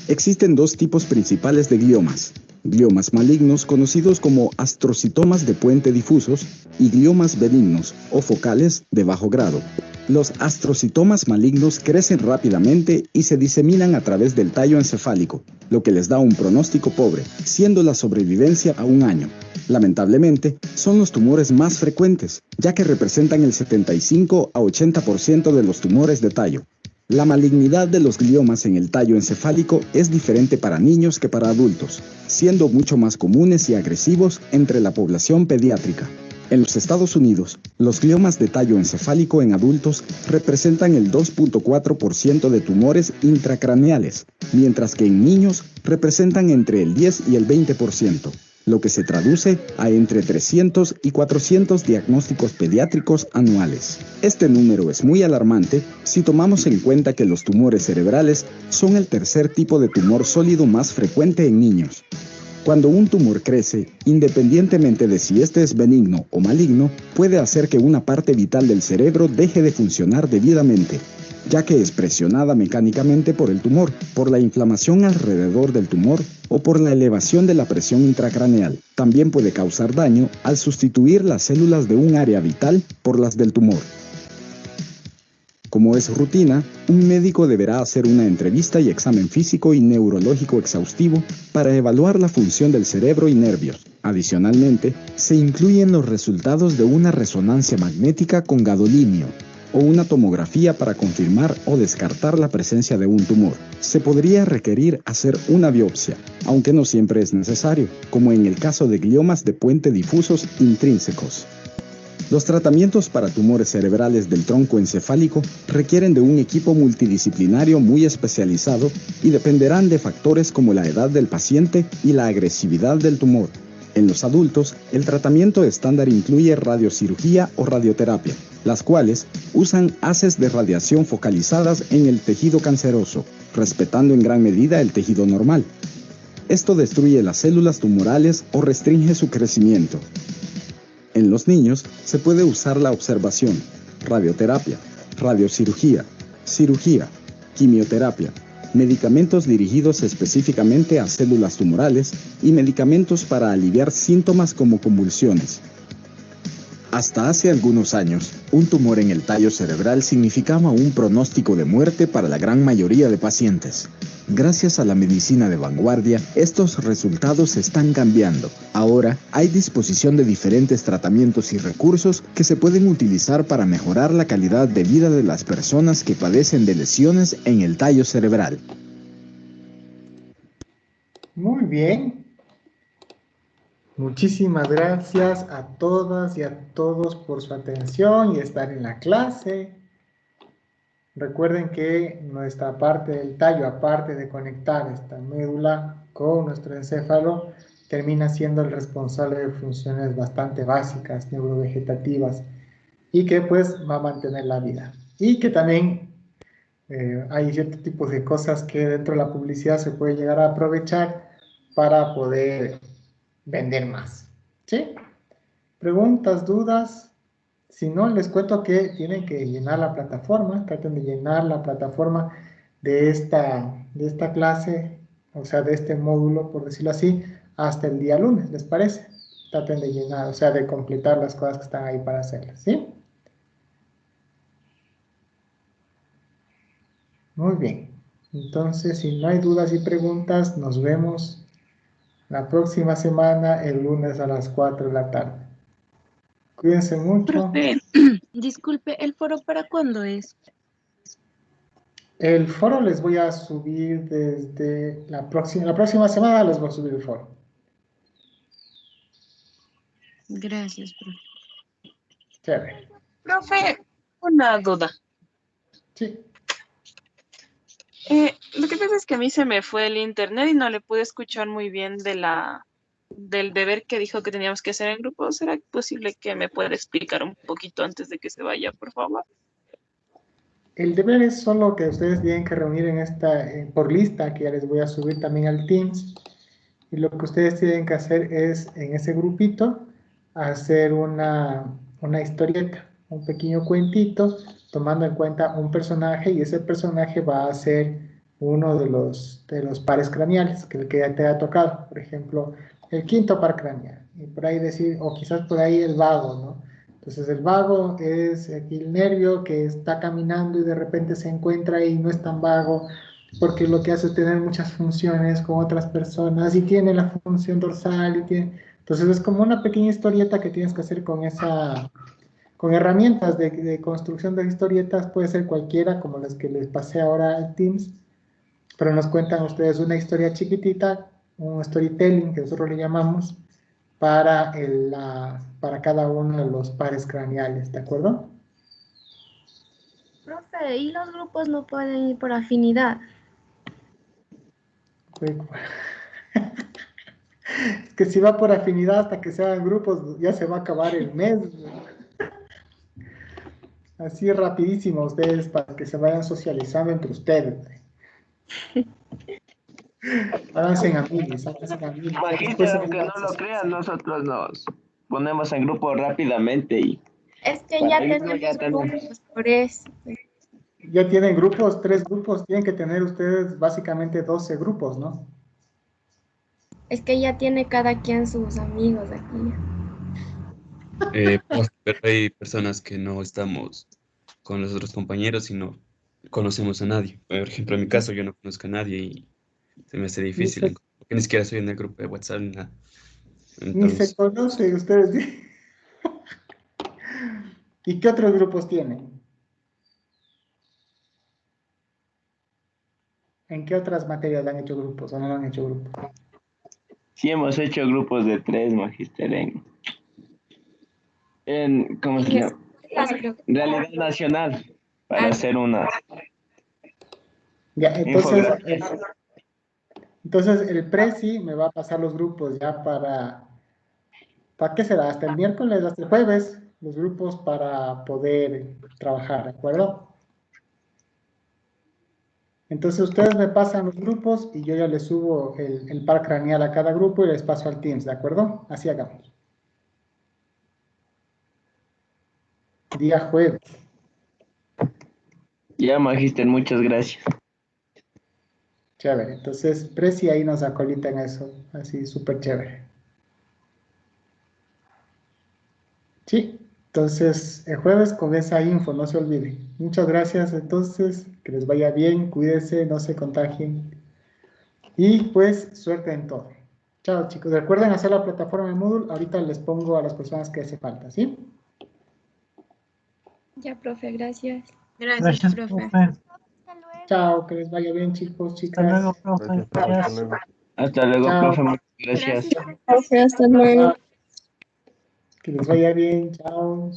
Existen 2 tipos principales de gliomas: gliomas malignos, conocidos como astrocitomas de puente difusos, y gliomas benignos o focales de bajo grado. Los astrocitomas malignos crecen rápidamente y se diseminan a través del tallo encefálico, lo que les da un pronóstico pobre, siendo la sobrevivencia a 1 año. Lamentablemente, son los tumores más frecuentes, ya que representan el 75 a 80% de los tumores de tallo. La malignidad de los gliomas en el tallo encefálico es diferente para niños que para adultos, siendo mucho más comunes y agresivos entre la población pediátrica. En los Estados Unidos, los gliomas de tallo encefálico en adultos representan el 2.4% de tumores intracraneales, mientras que en niños representan entre el 10 y el 20%, lo que se traduce a entre 300 y 400 diagnósticos pediátricos anuales. Este número es muy alarmante si tomamos en cuenta que los tumores cerebrales son el 3er tipo de tumor sólido más frecuente en niños. Cuando un tumor crece, independientemente de si este es benigno o maligno, puede hacer que una parte vital del cerebro deje de funcionar debidamente. ya que es presionada mecánicamente por el tumor, por la inflamación alrededor del tumor o por la elevación de la presión intracraneal. También puede causar daño al sustituir las células de un área vital por las del tumor. Como es rutina, un médico deberá hacer una entrevista y examen físico y neurológico exhaustivo para evaluar la función del cerebro y nervios. Adicionalmente, se incluyen los resultados de una resonancia magnética con gadolinio o una tomografía para confirmar o descartar la presencia de un tumor. Se podría requerir hacer una biopsia, aunque no siempre es necesario, como en el caso de gliomas de puente difusos intrínsecos. Los tratamientos para tumores cerebrales del tronco encefálico requieren de un equipo multidisciplinario muy especializado y dependerán de factores como la edad del paciente y la agresividad del tumor. En los adultos, el tratamiento estándar incluye radiocirugía o radioterapia, las cuales usan haces de radiación focalizadas en el tejido canceroso, respetando en gran medida el tejido normal. Esto destruye las células tumorales o restringe su crecimiento. En los niños se puede usar la observación, radioterapia, radiocirugía, cirugía, quimioterapia, medicamentos dirigidos específicamente a células tumorales y medicamentos para aliviar síntomas como convulsiones. Hasta hace algunos años, un tumor en el tallo cerebral significaba un pronóstico de muerte para la gran mayoría de pacientes. Gracias a la medicina de vanguardia, estos resultados están cambiando. Ahora hay disposición de diferentes tratamientos y recursos que se pueden utilizar para mejorar la calidad de vida de las personas que padecen de lesiones en el tallo cerebral. Muy bien. Muchísimas gracias a todas y a todos por su atención y estar en la clase. Recuerden que nuestra parte del tallo, aparte de conectar esta médula con nuestro encéfalo, termina siendo el responsable de funciones bastante básicas, neurovegetativas, y que pues va a mantener la vida. Y que también hay ciertos tipos de cosas que dentro de la publicidad se puede llegar a aprovechar para poder vender más. ¿Sí? ¿Preguntas, dudas? Si no, les cuento que tienen que llenar la plataforma, traten de llenar la plataforma de esta clase, o sea, de este módulo, por decirlo así, hasta el día lunes, ¿les parece? Traten de llenar, o sea, de completar las cosas que están ahí para hacerlas, ¿sí? Muy bien. Entonces, si no hay dudas y preguntas, nos vemos la próxima semana, el lunes a las 4 de la tarde. Cuídense mucho. Profe, disculpe, ¿el foro para cuándo es? El foro les voy a subir desde la próxima semana, les voy a subir el foro. Gracias, profe. Chévere. Profe, una duda. Sí. Lo que pasa es que a mí se me fue el internet y no le pude escuchar muy bien del deber que dijo que teníamos que hacer en grupo. ¿Será posible que me pueda explicar un poquito antes de que se vaya, por favor? El deber es solo que ustedes tienen que reunir por lista, que ya les voy a subir también al Teams. Y lo que ustedes tienen que hacer es, en ese grupito, hacer una historieta, un pequeño cuentito, tomando en cuenta un personaje, y ese personaje va a ser uno de los pares craneales, que el que ya te ha tocado. Por ejemplo, el quinto par craneal. Y por ahí decir, o quizás por ahí el vago, ¿no? Entonces el vago es aquí el nervio que está caminando y de repente se encuentra y no es tan vago, porque lo que hace es tener muchas funciones con otras personas y tiene la función dorsal y tiene... Entonces es como una pequeña historieta que tienes que hacer con herramientas de construcción de historietas, puede ser cualquiera, como las que les pasé ahora al Teams, pero nos cuentan ustedes una historia chiquitita, un storytelling que nosotros le llamamos, para cada uno de los pares craneales, ¿de acuerdo? Profe, ¿y los grupos no pueden ir por afinidad? Es que si va por afinidad hasta que se hagan grupos, ya se va a acabar el mes. Así rapidísimo ustedes, para que se vayan socializando entre ustedes. Háganse en amigos, Magíster, aunque no lo crean, nosotros nos ponemos en grupo rápidamente y Es que para ya irnos tenemos grupos, por eso. Ya tienen grupos, 3 grupos, tienen que tener ustedes básicamente 12 grupos, ¿no? Es que ya tiene cada quien sus amigos aquí. Pero hay personas que no estamos con los otros compañeros y no conocemos a nadie. Por ejemplo, en mi caso, yo no conozco a nadie y se me hace difícil, porque ni siquiera estoy en el grupo de WhatsApp ni nada. Ni se Entonces, conocen ustedes. ¿Y qué otros grupos tienen? ¿En qué otras materias han hecho grupos o no han hecho grupos? Sí, hemos hecho grupos de 3, Magister, ¿cómo se llama? Realidad nacional, para hacer una Ya, entonces, infografía. entonces el Prezi me va a pasar los grupos ya ¿para qué será? Hasta el miércoles, hasta el jueves, los grupos para poder trabajar, ¿de acuerdo? Entonces ustedes me pasan los grupos y yo ya les subo el par craneal a cada grupo y les paso al Teams, ¿de acuerdo? Así hagamos. Día jueves. Ya, Magister, muchas gracias. Chévere. Entonces, Prezi ahí nos acolita en eso. Así, súper chévere. Sí. Entonces, el jueves con esa info, no se olviden. Muchas gracias, entonces. Que les vaya bien, cuídense, no se contagien. Y pues, suerte en todo. Chao, chicos. Recuerden hacer la plataforma de Moodle. Ahorita les pongo a las personas que hace falta, ¿sí? Ya, profe, gracias. Gracias, profe. Chao, que les vaya bien, chicos, Hasta chicas. luego, profe. Gracias. Hasta luego, Chao. profe, muchas gracias. Profe, hasta luego. Que les vaya bien, chao.